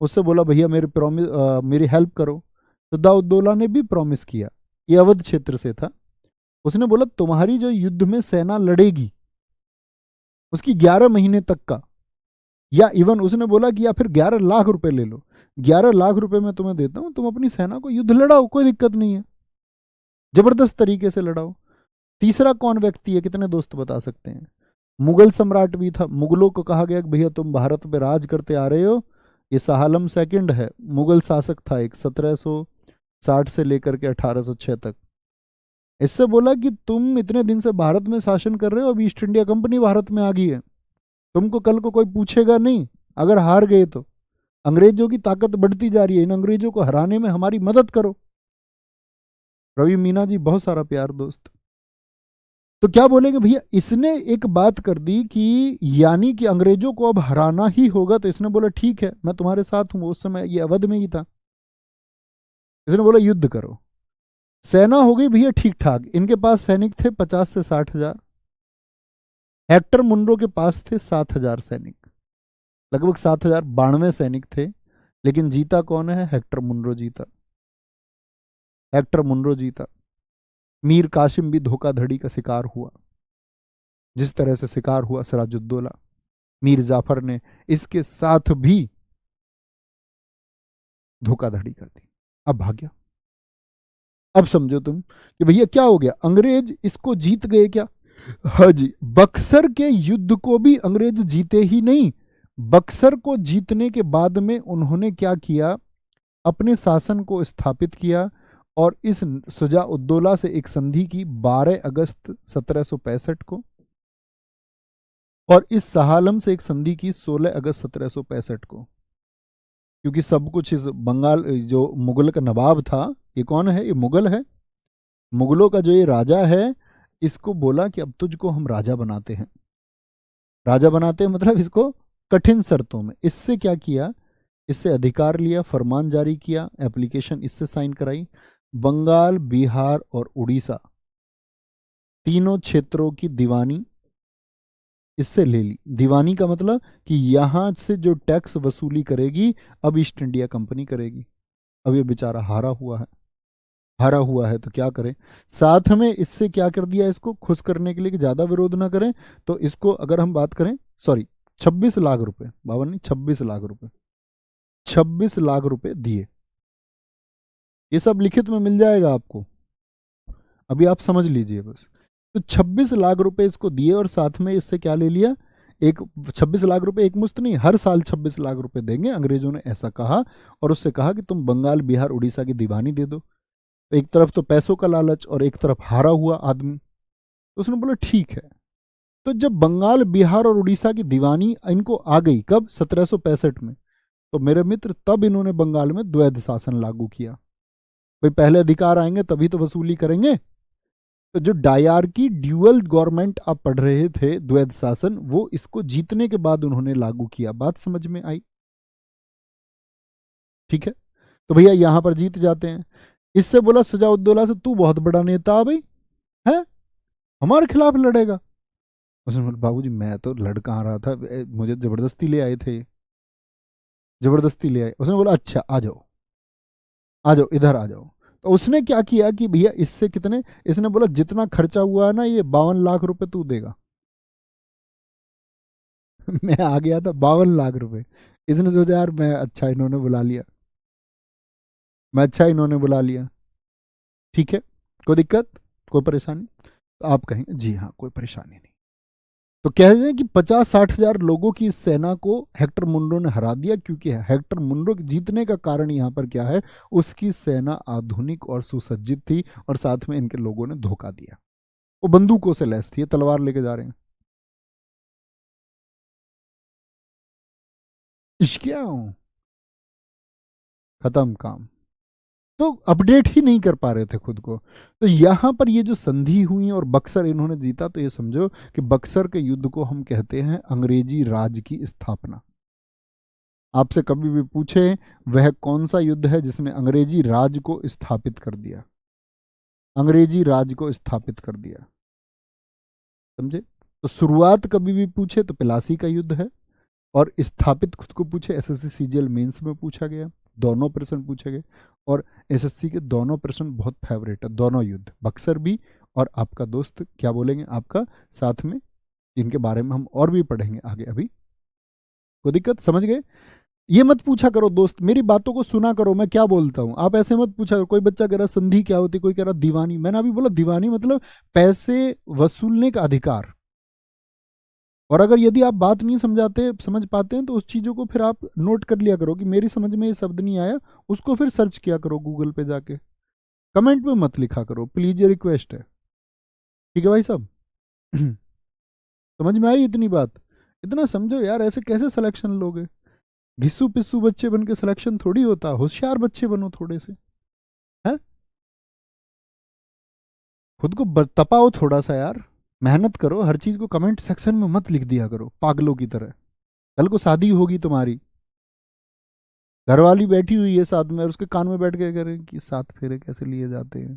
उससे बोला भैया मेरी हेल्प करो। शुजाउद्दौला ने भी प्रॉमिस किया, ये अवध क्षेत्र से था। उसने बोला तुम्हारी जो युद्ध में सेना लड़ेगी उसकी 11 महीने तक का, या इवन उसने बोला कि या फिर 11 लाख रुपए ले लो, 11 लाख रुपए मैं तुम्हें देता हूं, तुम अपनी सेना को युद्ध लड़ाओ, कोई दिक्कत नहीं है, जबरदस्त तरीके से लड़ाओ। तीसरा कौन व्यक्ति है, कितने दोस्त बता सकते हैं? मुगल सम्राट भी था। मुगलों को कहा गया कि भैया तुम भारत पे राज करते आ रहे हो, ये शाह आलम सेकंड है, मुगल शासक था एक, 1760 से लेकर के 1806 तक। इससे बोला कि तुम इतने दिन से भारत में शासन कर रहे हो, अब ईस्ट इंडिया कंपनी भारत में आ गई है, तुमको कल को कोई पूछेगा नहीं अगर हार गए तो। अंग्रेजों की ताकत बढ़ती जा रही है, इन अंग्रेजों को हराने में हमारी मदद करो। रवि मीना जी बहुत सारा प्यार दोस्त। तो क्या बोलेंगे भैया, इसने एक बात कर दी कि यानी कि अंग्रेजों को अब हराना ही होगा। तो इसने बोला ठीक है मैं तुम्हारे साथ हूं, उस समय ये अवध में ही था। इसने बोला युद्ध करो। सेना हो गई भैया ठीक ठाक, इनके पास सैनिक थे 50 से 60 हजार। हेक्टर मुनरो के पास थे 7 हजार सैनिक, लगभग 7,092 सैनिक थे। लेकिन जीता कौन है, हेक्टर मुनरो जीता। हेक्टर मुनरो जीता। मीर कासिम भी धोखाधड़ी का शिकार हुआ, जिस तरह से शिकार हुआ सिराजुद्दौला, मीर जाफर ने इसके साथ भी धोखाधड़ी कर दी, अब भाग गया। अब समझो तुम कि भैया क्या हो गया, अंग्रेज इसको जीत गए क्या? हाँ जी, बक्सर के युद्ध को भी अंग्रेज जीते ही नहीं, बक्सर को जीतने के बाद में उन्होंने क्या किया, अपने शासन को स्थापित किया और इस शुजाउद्दौला से एक संधि की 12 अगस्त 1765 को, और इस शाह आलम से एक संधि की 16 अगस्त 1765 को। क्योंकि सब कुछ इस बंगाल, जो मुगल का नवाब था, ये कौन है, ये मुगल है, मुगलों का जो ये राजा है, इसको बोला कि अब तुझको हम राजा बनाते हैं। राजा बनाते हैं मतलब इसको कठिन शर्तों में। इससे क्या किया, इससे अधिकार लिया, फरमान जारी किया, एप्लीकेशन इससे साइन कराई। बंगाल, बिहार और उड़ीसा तीनों क्षेत्रों की दीवानी इससे ले ली। दीवानी का मतलब कि यहां से जो टैक्स वसूली करेगी अब ईस्ट इंडिया कंपनी करेगी। अब ये बेचारा हारा हुआ है, हारा हुआ है तो क्या करें। साथ में इससे क्या कर दिया, इसको खुश करने के लिए कि ज्यादा विरोध ना करें, तो इसको अगर हम बात करें, सॉरी 26 लाख रुपए, बावन नहीं 26 लाख रुपए, 26 लाख रुपए दिए। ये सब लिखित में मिल जाएगा आपको, अभी आप समझ लीजिए बस। तो 26 लाख रुपए इसको दिए और साथ में इससे क्या ले लिया, एक 26 लाख रुपए एक मुश्त नहीं, हर साल 26 लाख रुपए देंगे, अंग्रेजों ने ऐसा कहा। और उससे कहा कि तुम बंगाल, बिहार, उड़ीसा की दीवानी दे दो। एक तरफ तो पैसों का लालच और एक तरफ हारा हुआ आदमी, तो उसने बोला ठीक है। तो जब बंगाल, बिहार और उड़ीसा की दीवानी इनको आ गई, कब, 1765 में, तो मेरे मित्र तब इन्होंने बंगाल में द्वैध शासन लागू किया। भाई पहले अधिकार आएंगे तभी तो वसूली करेंगे। तो जो डायार्की ड्यूअल गवर्नमेंट आप पढ़ रहे थे, द्वैध शासन, वो इसको जीतने के बाद उन्होंने लागू किया। बात समझ में आई? ठीक है, तो भैया यहां पर जीत जाते हैं। इससे बोला शुजाउद्दौला से, तू बहुत बड़ा नेता भाई है, हमारे खिलाफ लड़ेगा। उसने बोला बाबूजी मैं तो लड़ कहाँ रहा था, मुझे जबरदस्ती ले आए थे, जबरदस्ती ले आए। उसने बोला अच्छा आ जाओ, आ जाओ इधर आ जाओ। तो उसने क्या किया कि भैया इससे कितने, इसने बोला जितना खर्चा हुआ है ना, ये 52 लाख रुपए तू देगा। मैं आ गया था 52 लाख रुपए। इसने सोचा यार मैं अच्छा इन्होंने बुला लिया, मैं अच्छा इन्होंने बुला लिया, ठीक है, कोई दिक्कत, कोई परेशानी? तो आप कहेंगे जी हाँ कोई परेशानी नहीं। तो कह रहे हैं कि 50-60 हजार लोगों की इस सेना को हेक्टर मुनरो ने हरा दिया। क्योंकि हेक्टर मुनरो के जीतने का कारण यहाँ पर क्या है, उसकी सेना आधुनिक और सुसज्जित थी और साथ में इनके लोगों ने धोखा दिया। वो बंदूकों से लैस थी, तलवार लेके जा रहे हैं। इश्क्याओं, खत्म काम। तो अपडेट ही नहीं कर पा रहे थे खुद को। तो यहां पर ये जो संधि हुई और बक्सर इन्होंने जीता, तो ये समझो कि बक्सर के युद्ध को हम कहते हैं अंग्रेजी राज की स्थापना। आपसे कभी भी पूछे वह कौन सा युद्ध है जिसने अंग्रेजी राज को स्थापित कर दिया, अंग्रेजी राज को स्थापित कर दिया, समझे? तो शुरुआत कभी भी पूछे तो प्लासी का युद्ध है, और स्थापित खुद को पूछे एसएससी सीजीएल मेंस में पूछा गया, दोनों प्रश्न पूछे गए। और एसएससी के दोनों प्रश्न बहुत फेवरेट है, दोनों युद्ध, बक्सर भी और आपका दोस्त क्या बोलेंगे आपका साथ में, इनके बारे में हम और भी पढ़ेंगे आगे। अभी कोई दिक्कत, समझ गए? ये मत पूछा करो दोस्त, मेरी बातों को सुना करो, मैं क्या बोलता हूं आप ऐसे मत पूछा करो। कोई बच्चा कह रहा संधि क्या होती, कोई कह रहा दीवानी। मैंने अभी बोला दीवानी मतलब पैसे वसूलने का अधिकार। और अगर यदि आप बात नहीं समझाते समझ पाते हैं तो उस चीज़ों को फिर आप नोट कर लिया करो कि मेरी समझ में ये शब्द नहीं आया, उसको फिर सर्च किया करो गूगल पे जाके, कमेंट में मत लिखा करो प्लीज, ये रिक्वेस्ट है, ठीक है भाई साहब? समझ में आई इतनी बात? इतना समझो यार, ऐसे कैसे सिलेक्शन लोगे? घिस्सू पिस्सू बच्चे बन के सिलेक्शन थोड़ी होता, होशियार बच्चे बनो थोड़े से, है? खुद को तपाओ थोड़ा सा यार, मेहनत करो, हर चीज को कमेंट सेक्शन में मत लिख दिया करो पागलों की तरह। कल को शादी होगी तुम्हारी, घरवाली बैठी हुई है साथ में और उसके कान में बैठ के करें कि 7 फेरे कैसे लिए जाते हैं,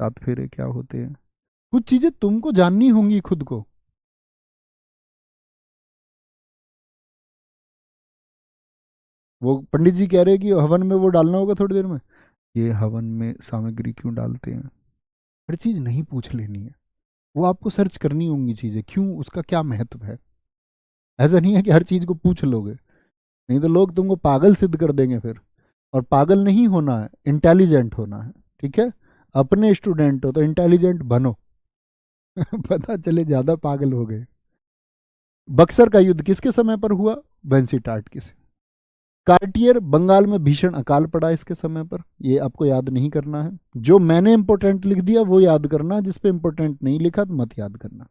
7 फेरे क्या होते हैं, कुछ चीजें तुमको जाननी होंगी खुद को। वो पंडित जी कह रहे हैं कि हवन में वो डालना होगा थोड़ी देर में, ये हवन में सामग्री क्यों डालते हैं, हर चीज नहीं पूछ लेनी है, वो आपको सर्च करनी होंगी चीजें, क्यों, उसका क्या महत्व है। ऐसा नहीं है कि हर चीज को पूछ लोगे, नहीं तो लोग तुमको पागल सिद्ध कर देंगे फिर। और पागल नहीं होना है, इंटेलिजेंट होना है, ठीक है? अपने स्टूडेंट हो तो इंटेलिजेंट बनो। पता चले ज्यादा पागल हो गए। बक्सर का युद्ध किसके समय पर हुआ? वेंसीटाट के से। कार्टियर, बंगाल में भीषण अकाल पड़ा इसके समय पर, ये आपको याद नहीं करना है। जो मैंने इंपोर्टेंट लिख दिया वो याद करना, जिस पे इंपोर्टेंट नहीं लिखा तो मत याद करना,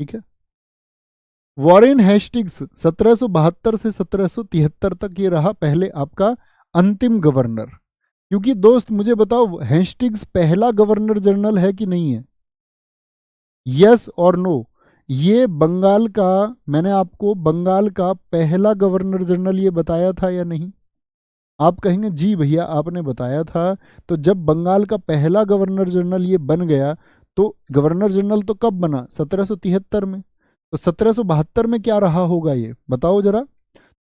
ठीक है? वॉरेन हेस्टिंग्स 1772 से 1773 तक ये रहा पहले आपका अंतिम गवर्नर। क्योंकि दोस्त मुझे बताओ, हेस्टिंग्स पहला गवर्नर जनरल है कि नहीं है? यस और नो? ये बंगाल का, मैंने आपको बंगाल का पहला गवर्नर जनरल ये बताया था या नहीं? आप कहेंगे जी भैया आपने बताया था। तो जब बंगाल का पहला गवर्नर जनरल ये बन गया, तो गवर्नर जनरल तो कब बना? 1773 में। तो 1772 में क्या रहा होगा ये बताओ जरा।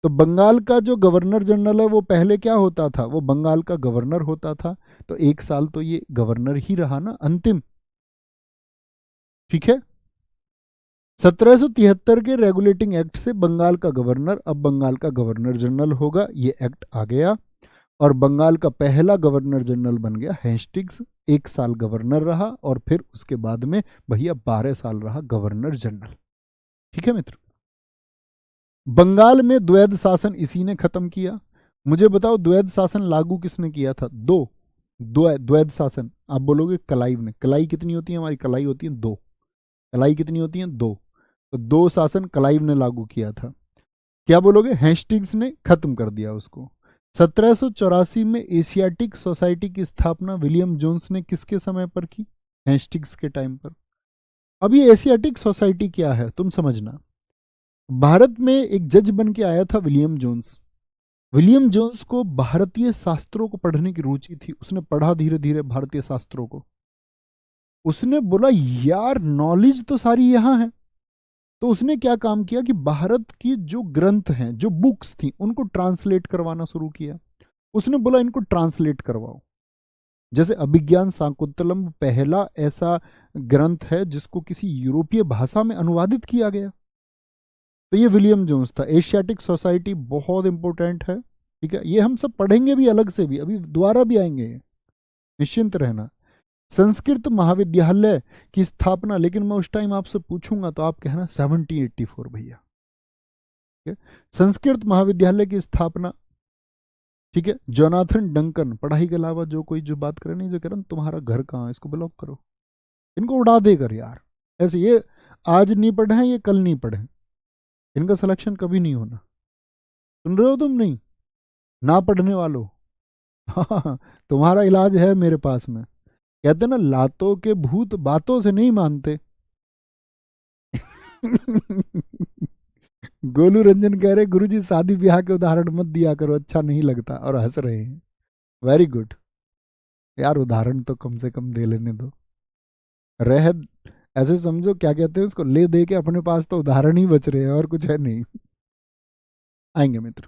तो बंगाल का जो गवर्नर जनरल है वो पहले क्या होता था? वो बंगाल का गवर्नर होता था। तो 1 साल तो ये गवर्नर ही रहा ना, अंतिम, ठीक है? 1773 के रेगुलेटिंग एक्ट से बंगाल का गवर्नर अब बंगाल का गवर्नर जनरल होगा, ये एक्ट आ गया। और बंगाल का पहला गवर्नर जनरल बन गया हेस्टिंग्स। 1 साल गवर्नर रहा और फिर उसके बाद में भैया 12 साल रहा गवर्नर जनरल, ठीक है मित्र? बंगाल में द्वैध शासन इसी ने खत्म किया। मुझे बताओ द्वैध शासन लागू किसने किया था? दो, द्वैध शासन। आप बोलोगे कलाइव ने। कलाई कितनी होती है हमारी? कलाई होती है दो। कलाई कितनी होती है? दो। तो दो शासन कलाइव ने लागू किया था। क्या बोलोगे? हेस्टिंग्स ने खत्म कर दिया उसको। 1784 में एशियाटिक सोसाइटी की स्थापना विलियम जोन्स ने किसके समय पर की? हेस्टिंग्स के टाइम पर। अब ये एशियाटिक सोसाइटी क्या है तुम समझना। भारत में एक जज बन के आया था विलियम जोन्स। विलियम जोन्स को भारतीय शास्त्रों को पढ़ने की रुचि थी, उसने पढ़ा धीरे धीरे भारतीय शास्त्रों को। उसने बोला यार नॉलेज तो सारी यहाँ है। तो उसने क्या काम किया कि भारत की जो ग्रंथ हैं, जो बुक्स थी, उनको ट्रांसलेट करवाना शुरू किया। उसने बोला इनको ट्रांसलेट करवाओ। जैसे अभिज्ञान शाकुंतलम पहला ऐसा ग्रंथ है जिसको किसी यूरोपीय भाषा में अनुवादित किया गया। तो ये विलियम जोन्स था। एशियाटिक सोसाइटी बहुत इंपॉर्टेंट है, ठीक है? ये हम सब पढ़ेंगे भी अलग से भी, अभी दोबारा भी आएंगे, निश्चिंत रहना। संस्कृत महाविद्यालय की स्थापना, लेकिन मैं उस टाइम आपसे पूछूंगा तो आप कहना 1784 भैया, ठीक है? संस्कृत महाविद्यालय की स्थापना, ठीक है? जोनाथन डंकन, पढ़ाई के अलावा जो कोई जो बात करे नहीं, जो कह रहा तुम्हारा घर कहाँ है इसको ब्लॉक करो, इनको उड़ा देकर यार। ऐसे ये आज नहीं पढ़े हैं, ये कल नहीं पढ़े, इनका सिलेक्शन कभी नहीं होना। सुन रहे हो तुम? नहीं, ना पढ़ने वालों। हाँ, तुम्हारा इलाज है मेरे पास में। कहते ना, लातों के भूत बातों से नहीं मानते। गोलू रंजन कह रहे गुरुजी शादी ब्याह के उदाहरण मत दिया करो, अच्छा नहीं लगता, और हंस रहे हैं। वेरी गुड यार, उदाहरण तो कम से कम दे लेने दो। रह ऐसे समझो, क्या कहते हैं उसको, ले दे के अपने पास तो उदाहरण ही बच रहे हैं और कुछ है नहीं। आएंगे मित्र।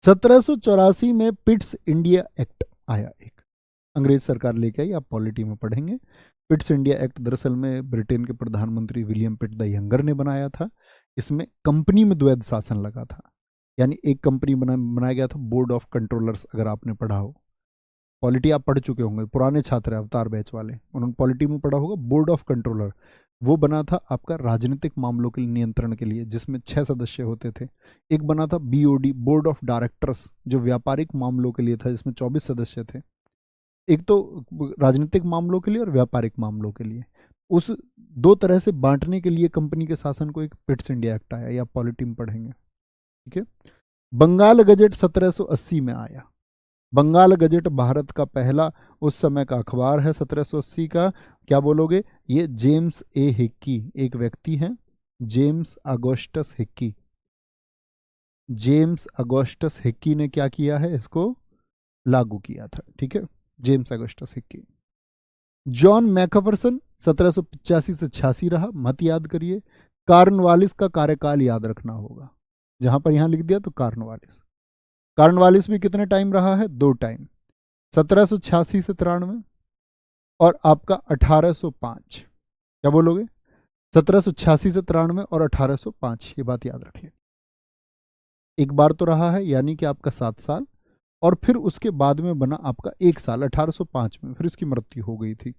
1784 में पिट्स इंडिया एक्ट आया, एक अंग्रेज सरकार लेके आई, आप पॉलिटी में पढ़ेंगे। पिट्स इंडिया एक्ट दरअसल में ब्रिटेन के प्रधानमंत्री विलियम पिट द यंगर ने बनाया था। इसमें कंपनी में द्वैध शासन लगा था, यानी एक कंपनी बनाया गया था, बोर्ड ऑफ कंट्रोलर्स। अगर आपने पढ़ा हो पॉलिटी, आप पढ़ चुके होंगे, पुराने छात्र हैं अवतार बैच वाले, उन्होंने पॉलिटी में पढ़ा होगा। बोर्ड ऑफ कंट्रोलर वो बना था आपका राजनीतिक मामलों के नियंत्रण के लिए, जिसमें 6 सदस्य होते थे। एक बना था बीओडी, बोर्ड ऑफ डायरेक्टर्स, जो व्यापारिक मामलों के लिए था, जिसमें 24 सदस्य थे। एक तो राजनीतिक मामलों के लिए और व्यापारिक मामलों के लिए। उस दो तरह से बांटने के लिए कंपनी के शासन को एक पिट्स इंडिया एक्ट आया, या पॉलिटी में पढ़ेंगे, ठीक है। बंगाल गजट 1780 में आया। बंगाल गजट भारत का पहला उस समय का अखबार है 1780 का। क्या बोलोगे? ये जेम्स ए हिक्की एक व्यक्ति हैं, जेम्स अगोस्टस हिक्की। जेम्स अगोस्टस हिक्की ने क्या किया है, इसको लागू किया था, ठीक है, जेम्स अगोस्टस हिक्की। जॉन मैकफरसन 1785 से 86 रहा, मत याद करिए। कार्नवालिस का कार्यकाल याद रखना होगा, जहां पर यहां लिख दिया तो कार्नवालिस। कार्नवालिस भी कितने टाइम रहा है? 2 टाइम, 1786 से 93, और आपका 1805। क्या बोलोगे? 1786 से 93 और 1805, ये बात याद रख लें। एक बार तो रहा है, यानी कि आपका 7 साल, और फिर उसके बाद में बना आपका 1 साल 1805 में, फिर इसकी मृत्यु हो गई थी।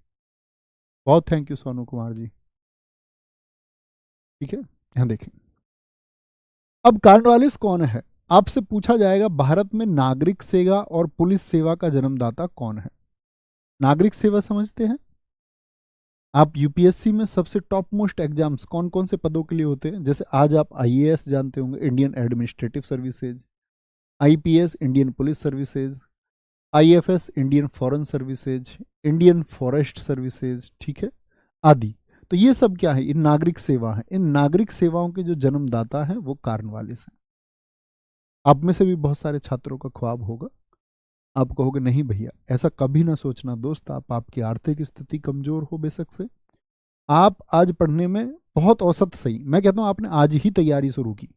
बहुत थैंक यू सोनू कुमार जी, ठीक है। यहां देखें, अब कार्नवालिस कौन है? आपसे पूछा जाएगा भारत में नागरिक सेवा और पुलिस सेवा का जन्मदाता कौन है? नागरिक सेवा समझते हैं आप? यूपीएससी में सबसे टॉप मोस्ट एग्जाम्स कौन कौन से पदों के लिए होते हैं? जैसे आज आप आईएएस जानते होंगे, Indian administrative services, IPS Indian police services, IFS Indian foreign services, Indian forest services, ठीक है, आदि। तो ये सब क्या है? ये नागरिक सेवा है। इन नागरिक सेवाओं के जो जन्मदाता हैं वो कार्नवालिस हैं। आप में से भी बहुत सारे छात्रों का ख्वाब होगा, आप कहोगे नहीं भैया, ऐसा कभी ना सोचना दोस्त, आपकी आर्थिक स्थिति कमजोर हो बेशक से, आप आज पढ़ने में बहुत औसत सही, मैं कहता हूं आपने आज ही तैयारी शुरू की।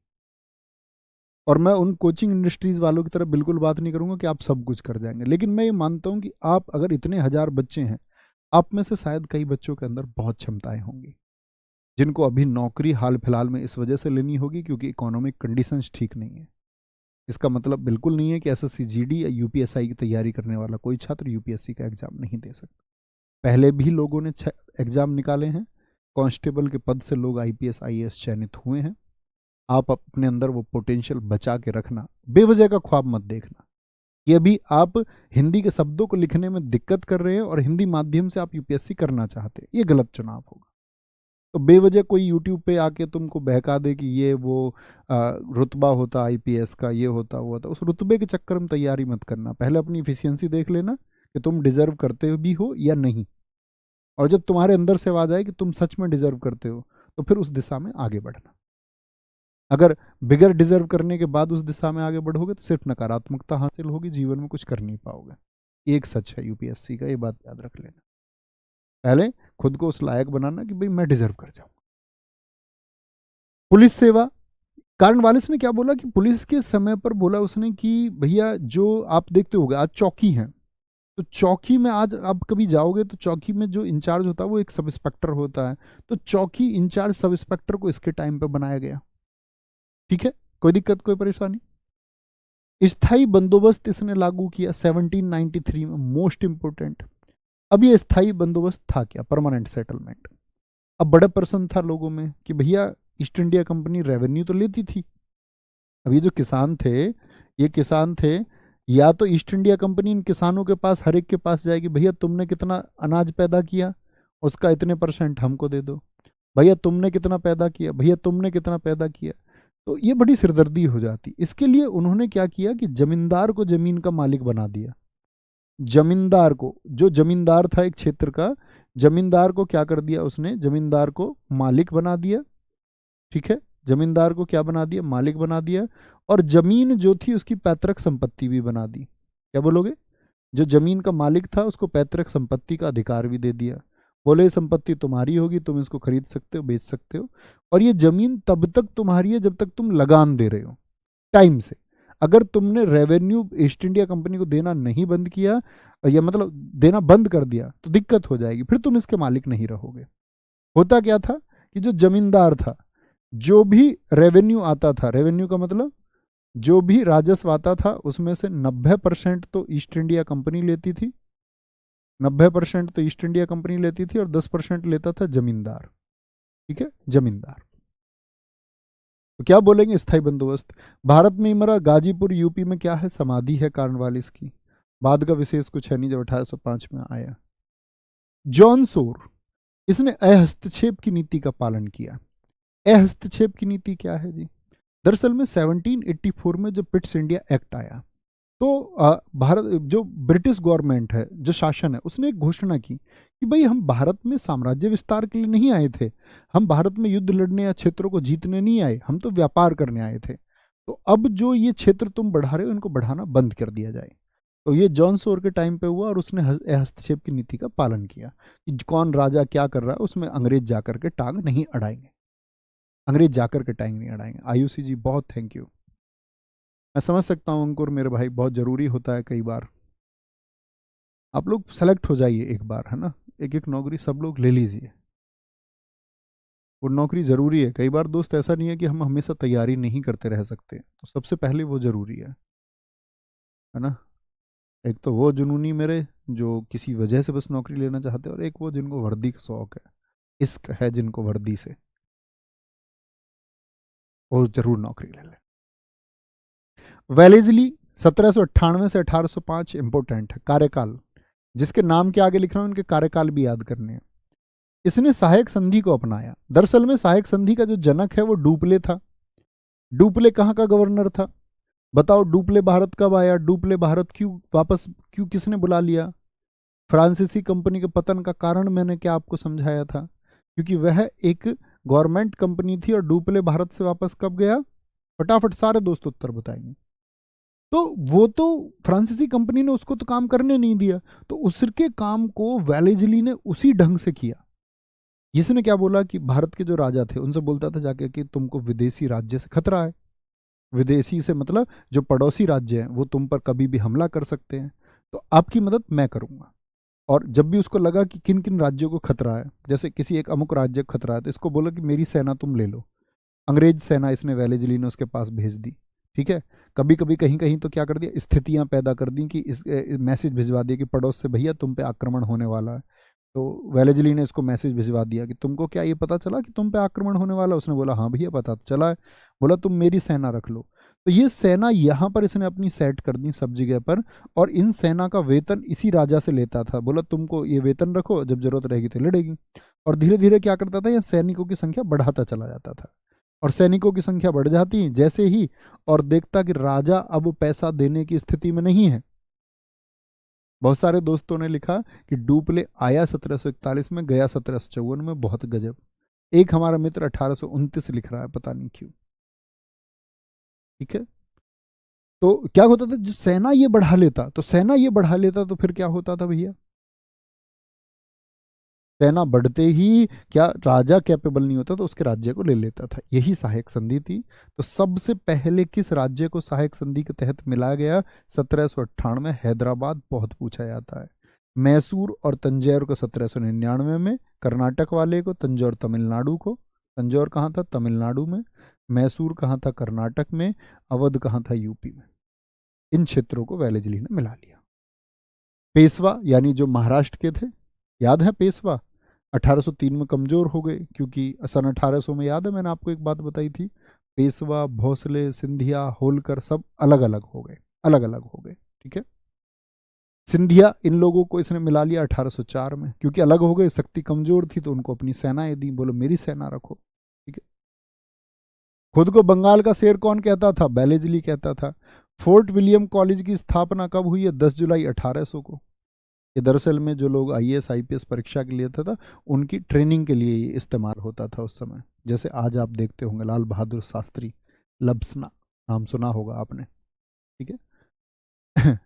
और मैं उन कोचिंग इंडस्ट्रीज वालों की तरफ बिल्कुल बात नहीं करूंगा कि आप सब कुछ कर जाएंगे, लेकिन मैं ये मानता हूं कि आप अगर इतने हजार बच्चे हैं, आप में से शायद कई बच्चों के अंदर बहुत क्षमताएं होंगी, जिनको अभी नौकरी हाल फिलहाल में इस वजह से लेनी होगी क्योंकि इकोनॉमिक कंडीशंस ठीक नहीं है। इसका मतलब बिल्कुल नहीं है कि एसएससी जीडी या यूपीएसआई की तैयारी करने वाला कोई छात्र यूपीएससी का एग्जाम नहीं दे सकता। पहले भी लोगों ने एग्जाम निकाले हैं, कांस्टेबल के पद से लोग आईपीएस आईएएस चयनित हुए हैं। आप अपने अंदर वो पोटेंशियल बचा के रखना, बेवजह का ख्वाब मत देखना कि अभी आप हिंदी के शब्दों को लिखने में दिक्कत कर रहे हैं और हिंदी माध्यम से आप यूपीएससी करना चाहते हैं, ये गलत चुनाव होगा। तो बेवजह कोई यूट्यूब पे आके तुमको बहका दे कि ये वो रुतबा होता आईपीएस का, ये होता वो होता, उस रुतबे के चक्कर में तैयारी मत करना। पहले अपनी इफिशियंसी देख लेना कि तुम डिजर्व करते भी हो या नहीं, और जब तुम्हारे अंदर से आवाज आए कि तुम सच में डिजर्व करते हो, तो फिर उस दिशा में आगे बढ़ना। अगर बिगर डिजर्व करने के बाद उस दिशा में आगे बढ़ोगे तो सिर्फ नकारात्मकता हासिल होगी, जीवन में कुछ कर नहीं पाओगे। एक सच है यूपीएससी का, ये बात याद रख लेना। पहले खुद को उस लायक बनाना कि भाई मैं डिजर्व कर जाऊं। पुलिस सेवा, कार्नवालिस ने क्या बोला कि पुलिस के समय पर बोला उसने कि भैया जो आप देखते होगे आज चौकी है, तो चौकी में आज आप कभी जाओगे तो चौकी में जो इंचार्ज होता है वो एक सब इंस्पेक्टर होता है, तो चौकी इंचार्ज सब इंस्पेक्टर को इसके टाइम पे बनाया गया, ठीक है, कोई दिक्कत कोई परेशानी। स्थायी बंदोबस्त इसने लागू किया 1793 में, मोस्ट इंपोर्टेंट। अब ये स्थायी बंदोबस्त था क्या? Permanent settlement. अब बड़ा प्रश्न था लोगों में कि भैया ईस्ट इंडिया कंपनी रेवेन्यू तो लेती थी, अब ये जो किसान थे, ये किसान थे, या तो ईस्ट इंडिया कंपनी इन किसानों के पास, हर एक के पास जाएगी, भैया तुमने कितना अनाज पैदा किया, उसका इतने % हमको दे दो, भैया तुमने कितना पैदा किया, भैया तुमने कितना पैदा किया। तो ये बड़ी सिरदर्दी हो जाती। इसके लिए उन्होंने क्या किया कि जमींदार को जमीन का मालिक बना दिया। जमींदार को, जो जमींदार था एक क्षेत्र का, जमींदार को क्या कर दिया उसने, जमींदार को मालिक बना दिया। ठीक है, जमींदार को क्या बना दिया, मालिक बना दिया। और जमीन जो थी उसकी पैतृक संपत्ति भी बना दी। क्या बोलोगे, जो जमीन का मालिक था उसको पैतृक संपत्ति का अधिकार भी दे दिया। बोले संपत्ति तुम्हारी होगी, तुम इसको खरीद सकते हो, बेच सकते हो, और ये जमीन तब तक तुम्हारी है जब तक तुम लगान दे रहे हो टाइम से। अगर तुमने रेवेन्यू ईस्ट इंडिया कंपनी को देना नहीं बंद किया, या मतलब देना बंद कर दिया, तो दिक्कत हो जाएगी, फिर तुम इसके मालिक नहीं रहोगे। होता क्या था कि जो जमींदार था, जो भी रेवेन्यू आता था, रेवेन्यू का मतलब जो भी राजस्व आता था, उसमें से 90% तो ईस्ट इंडिया कंपनी लेती थी, 90% तो ईस्ट इंडिया कंपनी लेती थी, और 10% लेता था जमींदार। ठीक है, जमींदार। तो क्या बोलेंगे, स्थायी बंदोबस्त। भारत में इमरा गाजीपुर यूपी में क्या है, समाधि है कार्नवालिस की। बाद का विशेष कुछ है नहीं, जब 1805 में आया। जॉन सोर, इसने अहस्तक्षेप की नीति का पालन किया। अहस्तक्षेप की नीति क्या है जी, दरअसल में 1784 में जब पिट्स इंडिया एक्ट आया, तो भारत, जो ब्रिटिश गवर्नमेंट है, जो शासन है, उसने एक घोषणा की कि भाई हम भारत में साम्राज्य विस्तार के लिए नहीं आए थे, हम भारत में युद्ध लड़ने या क्षेत्रों को जीतने नहीं आए, हम तो व्यापार करने आए थे। तो अब जो ये क्षेत्र तुम बढ़ा रहे हो, इनको बढ़ाना बंद कर दिया जाए। तो ये जॉन सोर के टाइम पे हुआ, और उसने हस्तक्षेप की नीति का पालन किया कि कौन राजा क्या कर रहा है, उसमें अंग्रेज जाकर के टांग नहीं अड़ाएंगे, अंग्रेज जाकर के टांग नहीं अड़ाएंगे। आयुषी जी बहुत थैंक यू। मैं समझ सकता हूँ अंकुर मेरे भाई, बहुत ज़रूरी होता है कई बार। आप लोग सेलेक्ट हो जाइए एक बार, है ना, एक एक नौकरी सब लोग ले लीजिए, वो नौकरी ज़रूरी है। कई बार दोस्त ऐसा नहीं है कि हम हमेशा तैयारी नहीं करते रह सकते, तो सबसे पहले वो ज़रूरी है ना। एक तो वो जुनूनी मेरे जो किसी वजह से बस नौकरी लेना चाहते हैं, और एक वो जिनको वर्दी का शौक है, इश्क है जिनको वर्दी से, वो जरूर नौकरी ले लें। वेलेजली 1798 से 1805 इंपोर्टेंट है। कार्यकाल, जिसके नाम के आगे लिख रहा हूं उनके कार्यकाल भी याद करने हैं। इसने सहायक संधि को अपनाया। दरअसल में सहायक संधि का जो जनक है वो डुप्ले था। डुप्ले कहाँ का गवर्नर था बताओ, डुप्ले भारत कब आया, डुप्ले भारत क्यों वापस, क्यों किसने बुला लिया। फ्रांसीसी कंपनी के पतन का कारण मैंने क्या आपको समझाया था, क्योंकि वह एक गवर्नमेंट कंपनी थी। और डुप्ले भारत से वापस कब गया, फटाफट सारे दोस्त उत्तर बताएंगे। तो वो तो फ्रांसीसी कंपनी ने उसको तो काम करने नहीं दिया, तो उसके काम को वेलेजली ने उसी ढंग से किया। इसने क्या बोला कि भारत के जो राजा थे उनसे बोलता था जाके कि तुमको विदेशी राज्य से खतरा है। विदेशी से मतलब जो पड़ोसी राज्य हैं वो तुम पर कभी भी हमला कर सकते हैं, तो आपकी मदद मैं करूंगा। और जब भी उसको लगा कि किन किन राज्यों को खतरा है, जैसे किसी एक अमुक राज्य को खतरा है, तो इसको बोला कि मेरी सेना तुम ले लो। अंग्रेज सेना इसने वेलेजली ने उसके पास भेज दी। ठीक है, कभी कभी कहीं कहीं तो क्या कर दिया, स्थितियां पैदा कर दी कि इस मैसेज भिजवा दिया कि पड़ोस से भैया तुम पे आक्रमण होने वाला है। तो वेलेजली ने इसको मैसेज भिजवा दिया कि तुमको क्या ये पता चला कि तुम पे आक्रमण होने वाला है। उसने बोला हाँ भैया पता तो चला है। बोला तुम मेरी सेना रख लो। तो ये सेना यहाँ पर इसने अपनी सेट कर दी सब जगह पर, और इन सेना का वेतन इसी राजा से लेता था। बोला तुमको ये वेतन रखो, जब जरूरत रहेगी तो लड़ेगी। और धीरे धीरे क्या करता था, यह सैनिकों की संख्या बढ़ाता चला जाता था, और सैनिकों की संख्या बढ़ जाती जैसे ही, और देखता कि राजा अब पैसा देने की स्थिति में नहीं है। बहुत सारे दोस्तों ने लिखा कि डुप्ले आया 1741 में, गया 1754 में, बहुत गजब। एक हमारा मित्र 1829 लिख रहा है, पता नहीं क्यों। ठीक है, तो क्या होता था, जब सेना ये बढ़ा लेता, तो सेना ये बढ़ा लेता तो फिर क्या होता था भैया, सेना बढ़ते ही क्या राजा कैपेबल नहीं होता तो उसके राज्य को ले लेता था। यही सहायक संधि थी। तो सबसे पहले किस राज्य को सहायक संधि के तहत मिला गया, 1798 हैदराबाद बहुत पूछा जाता है। मैसूर और तंजौर को 1799 में, कर्नाटक वाले को तंजौर तमिलनाडु को, तंजौर कहाँ था, तमिलनाडु में, मैसूर कहाँ था, कर्नाटक में, अवध कहाँ था, यूपी में। इन क्षेत्रों को वेलेजली ने मिला लिया। पेशवा यानी जो महाराष्ट्र के थे, याद है पेशवा 1803 में कमजोर हो गए, क्योंकि सन 1800 में, याद है मैंने आपको एक बात बताई थी, पेशवा, भोसले, सिंधिया, होलकर सब अलग अलग हो गए, अलग अलग हो गए। ठीक है, सिंधिया इन लोगों को इसने मिला लिया 1804 में, क्योंकि अलग हो गए, शक्ति कमजोर थी, तो उनको अपनी सेनाएं दी, बोलो मेरी सेना रखो। ठीक है, खुद को बंगाल का शेर कौन कहता था? बेलेजली कहता था। फोर्ट विलियम कॉलेज की स्थापना कब हुई है? 10 जुलाई 1800 को। ये दरअसल में जो लोग आईएएस आईपीएस परीक्षा के लिए था उनकी ट्रेनिंग के लिए ये इस्तेमाल होता था उस समय। जैसे आज आप देखते होंगे लाल बहादुर शास्त्री, लब्सना नाम सुना होगा आपने, ठीक है।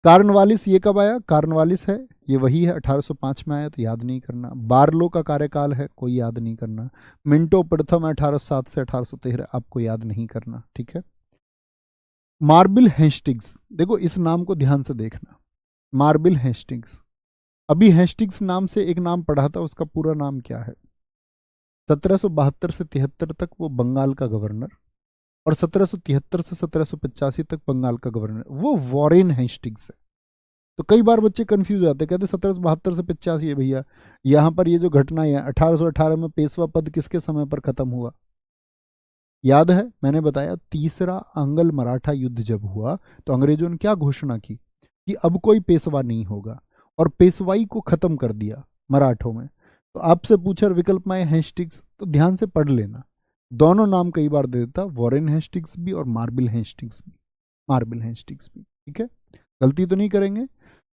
कार्नवालिस ये कब आया? कार्नवालिस है ये वही है 1805 में आया, तो याद नहीं करना। बार्लो का कार्यकाल है, कोई याद नहीं करना। मिंटो प्रथम 1807 से 1813, आपको याद नहीं करना, ठीक है। मार्बिल हेस्टिंग्स, देखो इस नाम को ध्यान से देखना, मार्बिल हेस्टिंग्स। अभी हेस्टिंग्स नाम से एक नाम पढ़ा था, उसका पूरा नाम क्या है? 1772 से 73 तक वो बंगाल का गवर्नर, और 1773 से 1785 तक बंगाल का गवर्नर वो वॉरेन हेस्टिंग्स है। तो कई बार बच्चे कंफ्यूज हो जाते हैं, कहते 1772 से 85 है भैया, यहाँ पर ये जो घटना है 1818 में पेशवा पद किसके समय पर खत्म हुआ? याद है मैंने बताया, तीसरा अंगल मराठा युद्ध जब हुआ तो अंग्रेजों ने क्या घोषणा की कि अब कोई पेशवा नहीं होगा, और पेशवाई को खत्म कर दिया मराठों में। तो आपसे पूछा विकल्प में हेस्टिंग्स, तो ध्यान से पढ़ लेना, दोनों नाम कई बार दे देता, वॉरेन हेस्टिंग्स भी और मार्बिल हेस्टिंग्स भी, मार्बिल हेस्टिंग्स भी, ठीक है। गलती तो नहीं करेंगे।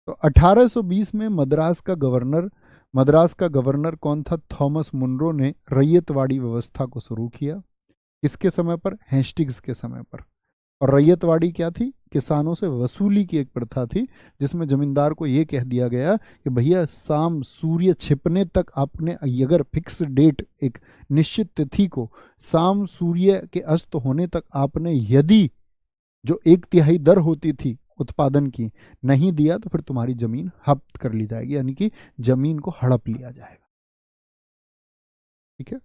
तो 1820 में मद्रास का गवर्नर कौन था? थॉमस मुनरो ने रैयतवाड़ी व्यवस्था को शुरू किया। किसके समय पर? हेस्टिंग्स के समय पर। और रैयतवाड़ी क्या थी? किसानों से वसूली की एक प्रथा थी, जिसमें जमींदार को यह कह दिया गया कि भैया शाम सूर्य छिपने तक आपने, अगर फिक्स डेट एक निश्चित तिथि को शाम सूर्य के अस्त होने तक आपने यदि जो 1/3 दर होती थी उत्पादन की नहीं दिया तो फिर तुम्हारी जमीन हड़प कर ली जाएगी, यानी कि जमीन को हड़प लिया जाएगा, ठीक है।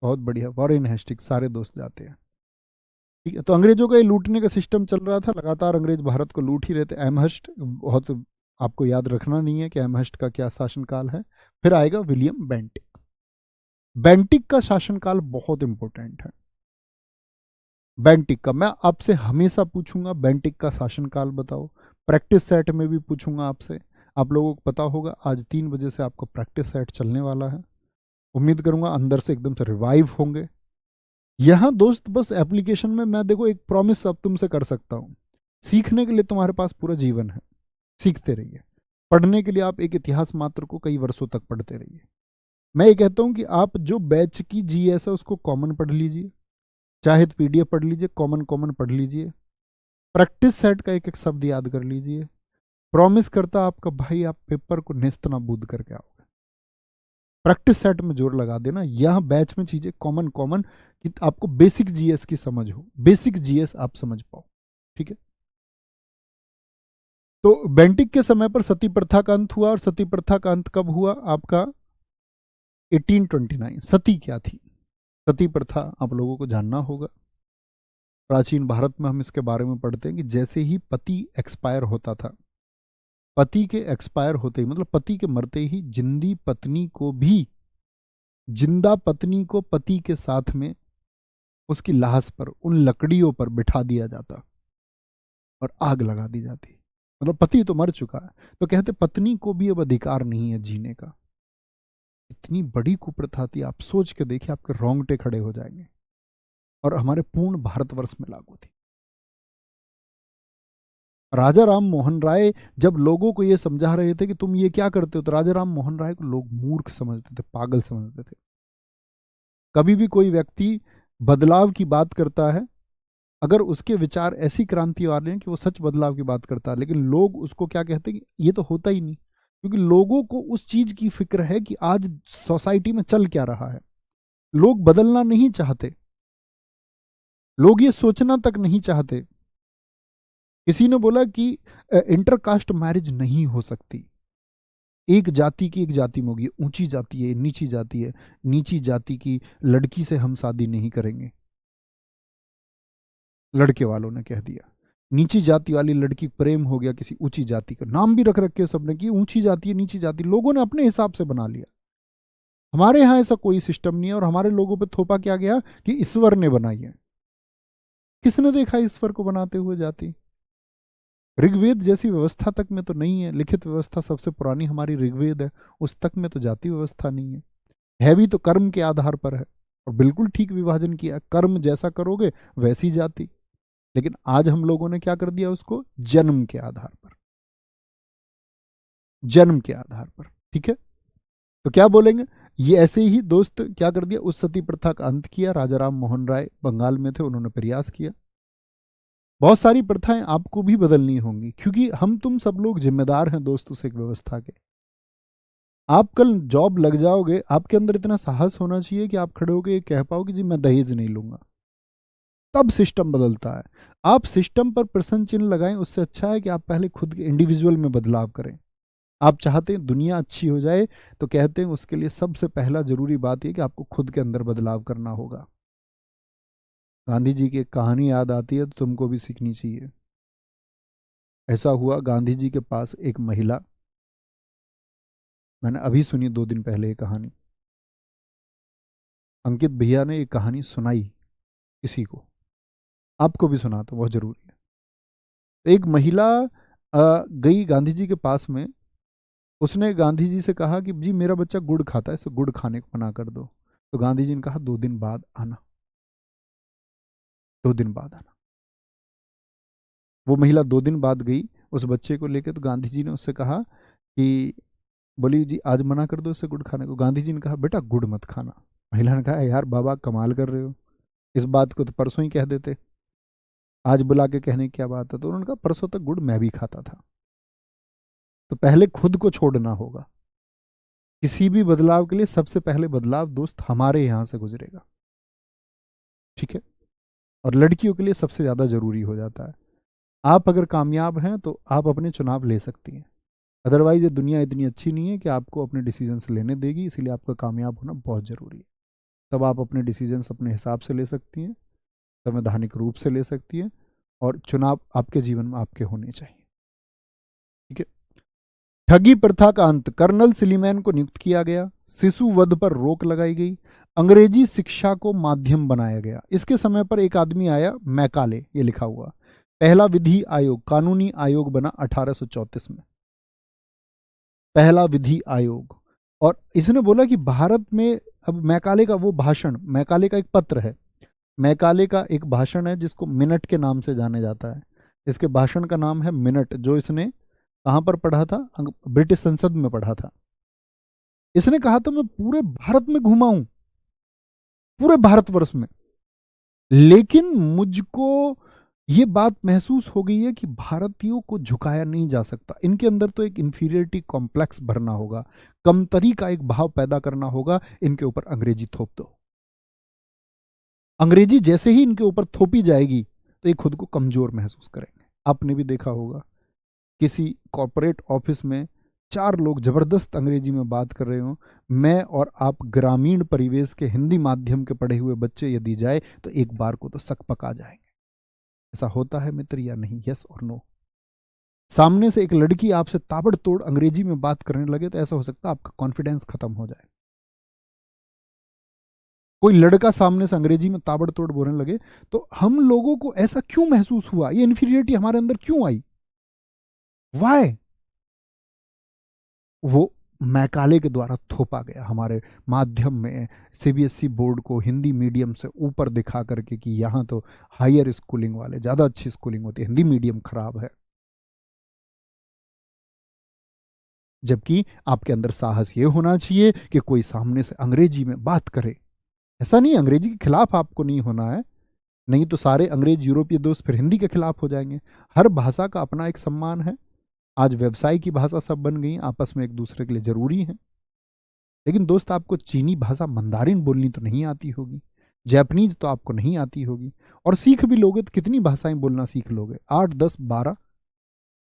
बहुत बढ़िया, वॉरेन हेस्टिंग्स, सारे दोस्त जाते हैं, ठीक है। तो अंग्रेजों का ये लूटने का सिस्टम चल रहा था, लगातार अंग्रेज भारत को लूट ही रहे थे। एमहर्स्ट, बहुत आपको याद रखना नहीं है कि एमहर्स्ट का क्या शासनकाल है। फिर आएगा विलियम बेंटिक। बेंटिक का शासनकाल बहुत इंपॉर्टेंट है। बेंटिक का मैं आपसे हमेशा पूछूंगा, बेंटिक का शासनकाल बताओ, प्रैक्टिस सेट में भी पूछूंगा आपसे। आप लोगों को पता होगा आज 3 बजे से आपका प्रैक्टिस सेट चलने वाला है, उम्मीद करूंगा अंदर से एकदम से रिवाइव होंगे। यहां दोस्त बस एप्लीकेशन में मैं देखो एक प्रॉमिस अब तुमसे कर सकता हूं, सीखने के लिए तुम्हारे पास पूरा जीवन है, सीखते रहिए। पढ़ने के लिए आप एक इतिहास मात्र को कई वर्षों तक पढ़ते रहिए। मैं ये कहता हूं कि आप जो बैच की जीएस है उसको कॉमन पढ़ लीजिए, चाहे तो पीडीएफ पढ़ लीजिए, कॉमन कॉमन पढ़ लीजिए, प्रैक्टिस सेट का एक एक शब्द याद कर लीजिए। प्रॉमिस करता आपका भाई आप पेपर को नेस्त नाबूद करके आओगे। प्रैक्टिस सेट में जोर लगा देना, यह बैच में चीजें कॉमन कॉमन कि आपको बेसिक जीएस की समझ हो, बेसिक जीएस आप समझ पाओ, ठीक है। तो बेंटिक के समय पर सती प्रथा का अंत हुआ, और सती प्रथा का अंत कब हुआ? आपका 1829। सती क्या थी? सती प्रथा आप लोगों को जानना होगा। प्राचीन भारत में हम इसके बारे में पढ़ते हैं कि जैसे ही पति एक्सपायर होता था, पति के एक्सपायर होते ही मतलब पति के मरते ही जिंदा पत्नी को पति के साथ में उसकी लाश पर उन लकड़ियों पर बिठा दिया जाता और आग लगा दी जाती। मतलब पति तो मर चुका है, तो कहते पत्नी को भी अब अधिकार नहीं है जीने का। इतनी बड़ी कुप्रथा थी, आप सोच के देखिए, आपके रोंगटे खड़े हो जाएंगे। और हमारे पूर्ण भारतवर्ष में लागू थी। राजा राम मोहन राय जब लोगों को यह समझा रहे थे कि तुम ये क्या करते हो, तो राजा राम मोहन राय को लोग मूर्ख समझते थे, पागल समझते थे। कभी भी कोई व्यक्ति बदलाव की बात करता है, अगर उसके विचार ऐसी क्रांति वाले हैं कि वो सच बदलाव की बात करता है, लेकिन लोग उसको क्या कहते हैं कि ये तो होता ही नहीं, क्योंकि लोगों को उस चीज की फिक्र है कि आज सोसाइटी में चल क्या रहा है। लोग बदलना नहीं चाहते, लोग ये सोचना तक नहीं चाहते। किसी ने बोला कि इंटरकास्ट मैरिज नहीं हो सकती, एक जाति की एक जाति में होगी, ऊंची जाति है नीची जाति है, नीची जाति की लड़की से हम शादी नहीं करेंगे, लड़के वालों ने कह दिया। नीची जाति वाली लड़की प्रेम हो गया किसी ऊंची जाति का, नाम भी रख रखे सबने कि ऊंची जाति है नीची जाति, लोगों ने अपने हिसाब से बना लिया। हमारे यहाँ ऐसा कोई सिस्टम नहीं है, और हमारे लोगों पे थोपा क्या गया कि ईश्वर ने बनाई है। किसने देखा ईश्वर को बनाते हुए जाति? ऋग्वेद जैसी व्यवस्था तक में तो नहीं है, लिखित व्यवस्था सबसे पुरानी हमारी ऋग्वेद है, उस तक में तो जाति व्यवस्था नहीं है भी तो कर्म के आधार पर है। और बिल्कुल ठीक विभाजन किया, कर्म जैसा करोगे वैसी जाति। लेकिन आज हम लोगों ने क्या कर दिया उसको, जन्म के आधार पर, जन्म के आधार पर। ठीक है, तो क्या बोलेंगे, ये ऐसे ही दोस्त क्या कर दिया, उस सती प्रथा का अंत किया। राजा राम मोहन राय बंगाल में थे, उन्होंने प्रयास किया। बहुत सारी प्रथाएं आपको भी बदलनी होंगी, क्योंकि हम तुम सब लोग जिम्मेदार हैं दोस्त उस एक व्यवस्था के। आप कल जॉब लग जाओगे, आपके अंदर इतना साहस होना चाहिए कि आप खड़े होकर ये कह पाओ कि जी मैं दहेज नहीं लूंगा। तब सिस्टम बदलता है। आप सिस्टम पर प्रश्न चिन्ह लगाएं, उससे अच्छा है कि आप पहले खुद के इंडिविजुअल में बदलाव करें। आप चाहते हैं दुनिया अच्छी हो जाए, तो कहते हैं उसके लिए सबसे पहला जरूरी बात यह कि आपको खुद के अंदर बदलाव करना होगा। गांधी जी की एक कहानी याद आती है, तो तुमको भी सीखनी चाहिए। ऐसा हुआ, गांधी जी के पास एक महिला, मैंने अभी सुनी 2 दिन पहले ये कहानी, अंकित भैया ने एक कहानी सुनाई किसी को, आपको भी सुना तो बहुत जरूरी है। एक महिला गई गांधी जी के पास में, उसने गांधी जी से कहा कि जी मेरा बच्चा गुड़ खाता है, इसे गुड़ खाने को मना कर दो। तो गांधी जी ने कहा 2 दिन बाद आना, 2 दिन बाद आना। वो महिला 2 दिन बाद गई उस बच्चे को लेकर, तो गांधी जी ने उससे कहा कि, बोली जी आज मना कर दो इसे गुड़ खाने को। गांधी जी ने कहा बेटा गुड़ मत खाना। महिला ने कहा यार बाबा कमाल कर रहे हो, इस बात को तो परसों ही कह देते, आज बुला के कहने की क्या बात है। तो उन्होंने कहा परसों तक गुड़ मैं भी खाता था। तो पहले खुद को छोड़ना होगा। किसी भी बदलाव के लिए सबसे पहले बदलाव दोस्त हमारे यहां से गुजरेगा। ठीक है, और लड़कियों के लिए सबसे ज्यादा जरूरी हो जाता है। आप अगर कामयाब हैं तो आप अपने चुनाव ले सकती हैं, अदरवाइज ये दुनिया इतनी अच्छी नहीं है कि आपको अपने डिसीजंस लेने देगी। इसीलिए आपका कामयाब होना बहुत जरूरी है। तब आप अपने डिसीजंस अपने हिसाब से ले सकती हैं, संवैधानिक रूप से ले सकती हैं, और चुनाव आपके जीवन में आपके होने चाहिए। ठीक है, ठगी प्रथा का अंत, कर्नल सिलीमैन को नियुक्त किया गया। शिशु वध पर रोक लगाई गई। अंग्रेजी शिक्षा को माध्यम बनाया गया। इसके समय पर एक आदमी आया, मैकाले, ये लिखा हुआ, पहला विधि आयोग, कानूनी आयोग बना 1834 में, पहला विधि आयोग। और इसने बोला कि भारत में, अब मैकाले का वो भाषण, मैकाले का एक पत्र है, मैकाले का एक भाषण है जिसको मिनट के नाम से जाने जाता है। इसके भाषण का नाम है मिनट, जो इसने कहां पर पढ़ा था, ब्रिटिश संसद में पढ़ा था। इसने कहा था मैं पूरे भारत में घुमा हूं, पूरे भारतवर्ष में, लेकिन मुझको ये बात महसूस हो गई है कि भारतीयों को झुकाया नहीं जा सकता। इनके अंदर तो एक इंफीरियरिटी कॉम्प्लेक्स भरना होगा, कमतरी का एक भाव पैदा करना होगा, इनके ऊपर अंग्रेजी थोप दो। अंग्रेजी जैसे ही इनके ऊपर थोपी जाएगी तो ये खुद को कमजोर महसूस करेंगे। आपने भी देखा होगा, किसी कॉर्पोरेट ऑफिस में 4 लोग जबरदस्त अंग्रेजी में बात कर रहे हो, मैं और आप ग्रामीण परिवेश के हिंदी माध्यम के पढ़े हुए बच्चे यदि जाए तो एक बार को तो सक पका जाएंगे। ऐसा होता है मित्र या नहीं, यस और नो? सामने से एक लड़की आपसे ताबड़तोड़ अंग्रेजी में बात करने लगे तो ऐसा हो सकता है आपका कॉन्फिडेंस खत्म हो जाए। कोई लड़का सामने से अंग्रेजी में ताबड़तोड़ बोलने लगे तो हम लोगों को ऐसा क्यों महसूस हुआ, ये इन्फीरियरिटी हमारे अंदर क्यों आई, वाई? वो मैकाले के द्वारा थोपा गया हमारे माध्यम में, सीबीएसई बोर्ड को हिंदी मीडियम से ऊपर दिखा करके कि यहाँ तो हायर स्कूलिंग वाले ज़्यादा अच्छी स्कूलिंग होती है, हिंदी मीडियम खराब है। जबकि आपके अंदर साहस ये होना चाहिए कि कोई सामने से अंग्रेजी में बात करे। ऐसा नहीं अंग्रेजी के खिलाफ आपको नहीं होना है, नहीं तो सारे अंग्रेज यूरोपीय दोस्त फिर हिंदी के खिलाफ हो जाएंगे। हर भाषा का अपना एक सम्मान है। आज व्यवसाय की भाषा सब बन गई, आपस में एक दूसरे के लिए जरूरी है। लेकिन दोस्त आपको चीनी भाषा मंदारिन बोलनी तो नहीं आती होगी, जैपनीज तो आपको नहीं आती होगी, और सीख भी लोगे तो कितनी भाषाएं बोलना सीख लोगे, 8, 10, 12?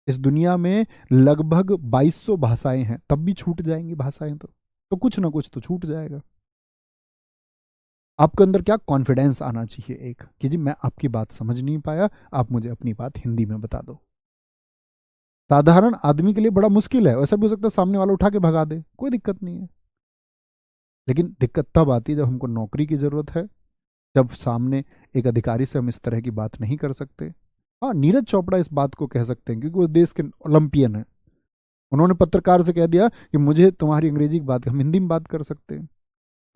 इस दुनिया में लगभग 2200 भाषाएं हैं, तब भी छूट जाएंगी भाषाएं तो कुछ ना कुछ तो छूट जाएगा। आपके अंदर क्या कॉन्फिडेंस आना चाहिए एक, कि जी मैं आपकी बात समझ नहीं पाया, आप मुझे अपनी बात हिंदी में बता दो। साधारण आदमी के लिए बड़ा मुश्किल है, ऐसा भी हो सकता है सामने वाला उठा के भगा दे, कोई दिक्कत नहीं है। लेकिन दिक्कत तब आती है जब हमको नौकरी की जरूरत है, जब सामने एक अधिकारी से हम इस तरह की बात नहीं कर सकते। हाँ, नीरज चोपड़ा इस बात को कह सकते हैं क्योंकि वो देश के ओलंपियन है। उन्होंने पत्रकार से कह दिया कि मुझे तुम्हारी अंग्रेजी की बात, हम हिंदी में बात कर सकते हैं।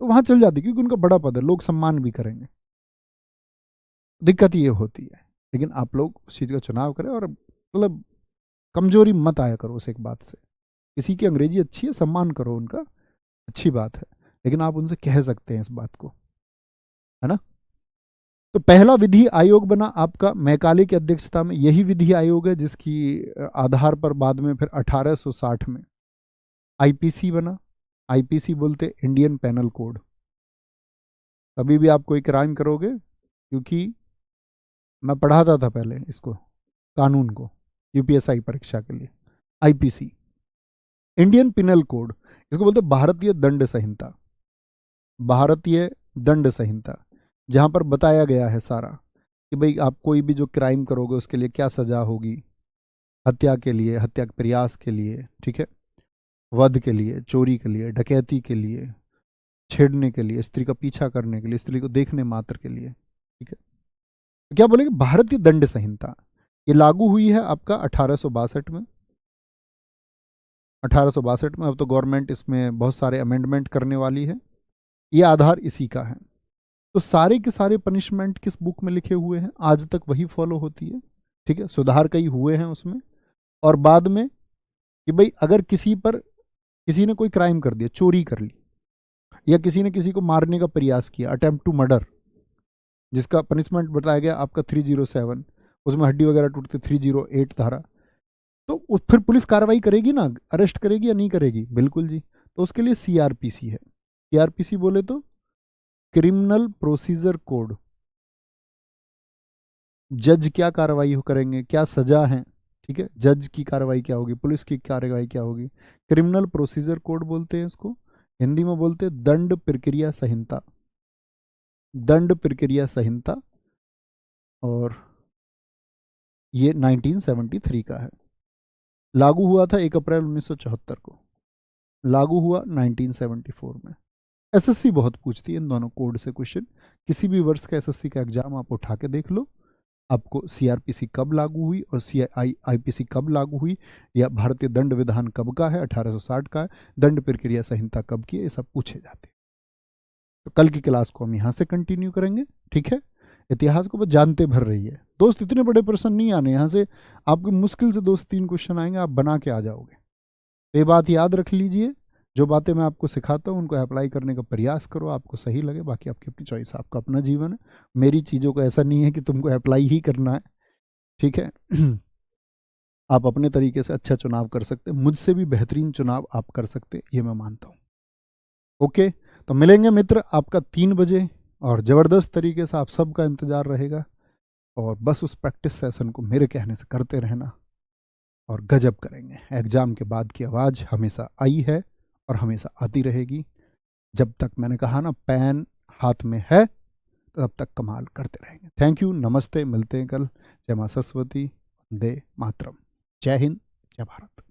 तो वहां चल जाती, क्योंकि उनका बड़ा पद है, लोग सम्मान भी करेंगे। दिक्कत ये होती है। लेकिन आप लोग उस चीज़ का चुनाव करें, और मतलब कमजोरी मत आया करो उस एक बात से। किसी की अंग्रेजी अच्छी है, सम्मान करो उनका, अच्छी बात है, लेकिन आप उनसे कह सकते हैं इस बात को, है ना। तो पहला विधि आयोग बना आपका मैकाले की अध्यक्षता में। यही विधि आयोग है जिसकी आधार पर बाद में फिर 1860 में आईपीसी बना। आईपीसी बोलते इंडियन पेनल कोड। कभी भी आप कोई क्राइम करोगे, क्योंकि मैं पढ़ाता था पहले इसको, कानून को, यूपीएसआई परीक्षा के लिए। आईपीसी, इंडियन पिनल कोड, इसको बोलते भारतीय दंड संहिता। भारतीय दंड संहिता, जहां पर बताया गया है सारा कि भाई आप कोई भी जो क्राइम करोगे उसके लिए क्या सजा होगी। हत्या के लिए, हत्या के प्रयास के लिए, ठीक है, वध के लिए, चोरी के लिए, डकैती के लिए, छेड़ने के लिए, स्त्री का पीछा करने के लिए, स्त्री को देखने मात्र के लिए, ठीक है। तो क्या बोलेंगे, भारतीय दंड संहिता। ये लागू हुई है आपका 1862 में। 1862 में। अब तो गवर्नमेंट इसमें बहुत सारे अमेंडमेंट करने वाली है। ये आधार इसी का है। तो सारे के सारे पनिशमेंट किस बुक में लिखे हुए हैं, आज तक वही फॉलो होती है, ठीक है। सुधार कई हुए हैं उसमें। और बाद में कि भाई अगर किसी पर, किसी ने कोई क्राइम कर दिया, चोरी कर ली, या किसी ने किसी को मारने का प्रयास किया, अटेम्प्ट टू मर्डर, जिसका पनिशमेंट बताया गया आपका 307, उसमें हड्डी वगैरह टूटती, 308 धारा। तो फिर पुलिस कार्रवाई करेगी ना, अरेस्ट करेगी या नहीं करेगी, बिल्कुल जी। तो उसके लिए सीआरपीसी है। सीआरपीसी बोले तो क्रिमिनल प्रोसीजर कोड। जज क्या कार्रवाई करेंगे, क्या सजा है, ठीक है, जज की कार्रवाई क्या होगी, पुलिस की कार्रवाई क्या होगी, क्रिमिनल प्रोसीजर कोड बोलते हैं इसको। हिंदी में बोलते हैं दंड प्रक्रिया संहिता। दंड प्रक्रिया संहिता। और ये 1973 का है। लागू हुआ था 1 अप्रैल 1974 को। लागू हुआ 1974 में। एसएससी बहुत पूछती है इन दोनों कोड से क्वेश्चन। किसी भी वर्ष का एसएससी का एग्जाम आप उठा के देख लो, आपको सीआरपीसी कब लागू हुई और आईपीसी कब लागू हुई, या भारतीय दंड विधान कब का है, 1860 का है, दंड प्रक्रिया संहिता कब की है, ये सब पूछे जाते हैं। तो कल की क्लास को हम यहाँ से कंटिन्यू करेंगे, ठीक है। इतिहास को बस जानते भर रही है दोस्त, इतने बड़े प्रश्न नहीं आने यहाँ से। आपको मुश्किल से 2 से 3 क्वेश्चन आएंगे, आप बना के आ जाओगे। तो ये बात याद रख लीजिए, जो बातें मैं आपको सिखाता हूँ उनको अप्लाई करने का प्रयास करो, आपको सही लगे, बाकी आपकी अपनी चॉइस, आपका अपना जीवन है। मेरी चीज़ों को ऐसा नहीं है कि तुमको अप्लाई ही करना है, ठीक है। आप अपने तरीके से अच्छा चुनाव कर सकते हैं, मुझसे भी बेहतरीन चुनाव आप कर सकते हैं, ये मैं मानता हूँ। ओके, तो मिलेंगे मित्र आपका 3 बजे, और ज़बरदस्त तरीके से आप सबका इंतज़ार रहेगा। और बस उस प्रैक्टिस सेशन को मेरे कहने से करते रहना, और गजब करेंगे। एग्ज़ाम के बाद की आवाज़ हमेशा आई है और हमेशा आती रहेगी। जब तक, मैंने कहा ना, पेन हाथ में है, तब तक कमाल करते रहेंगे। थैंक यू, नमस्ते, मिलते हैं कल। जय मां सरस्वती, वंदे मातरम। जय हिंद, जय भारत।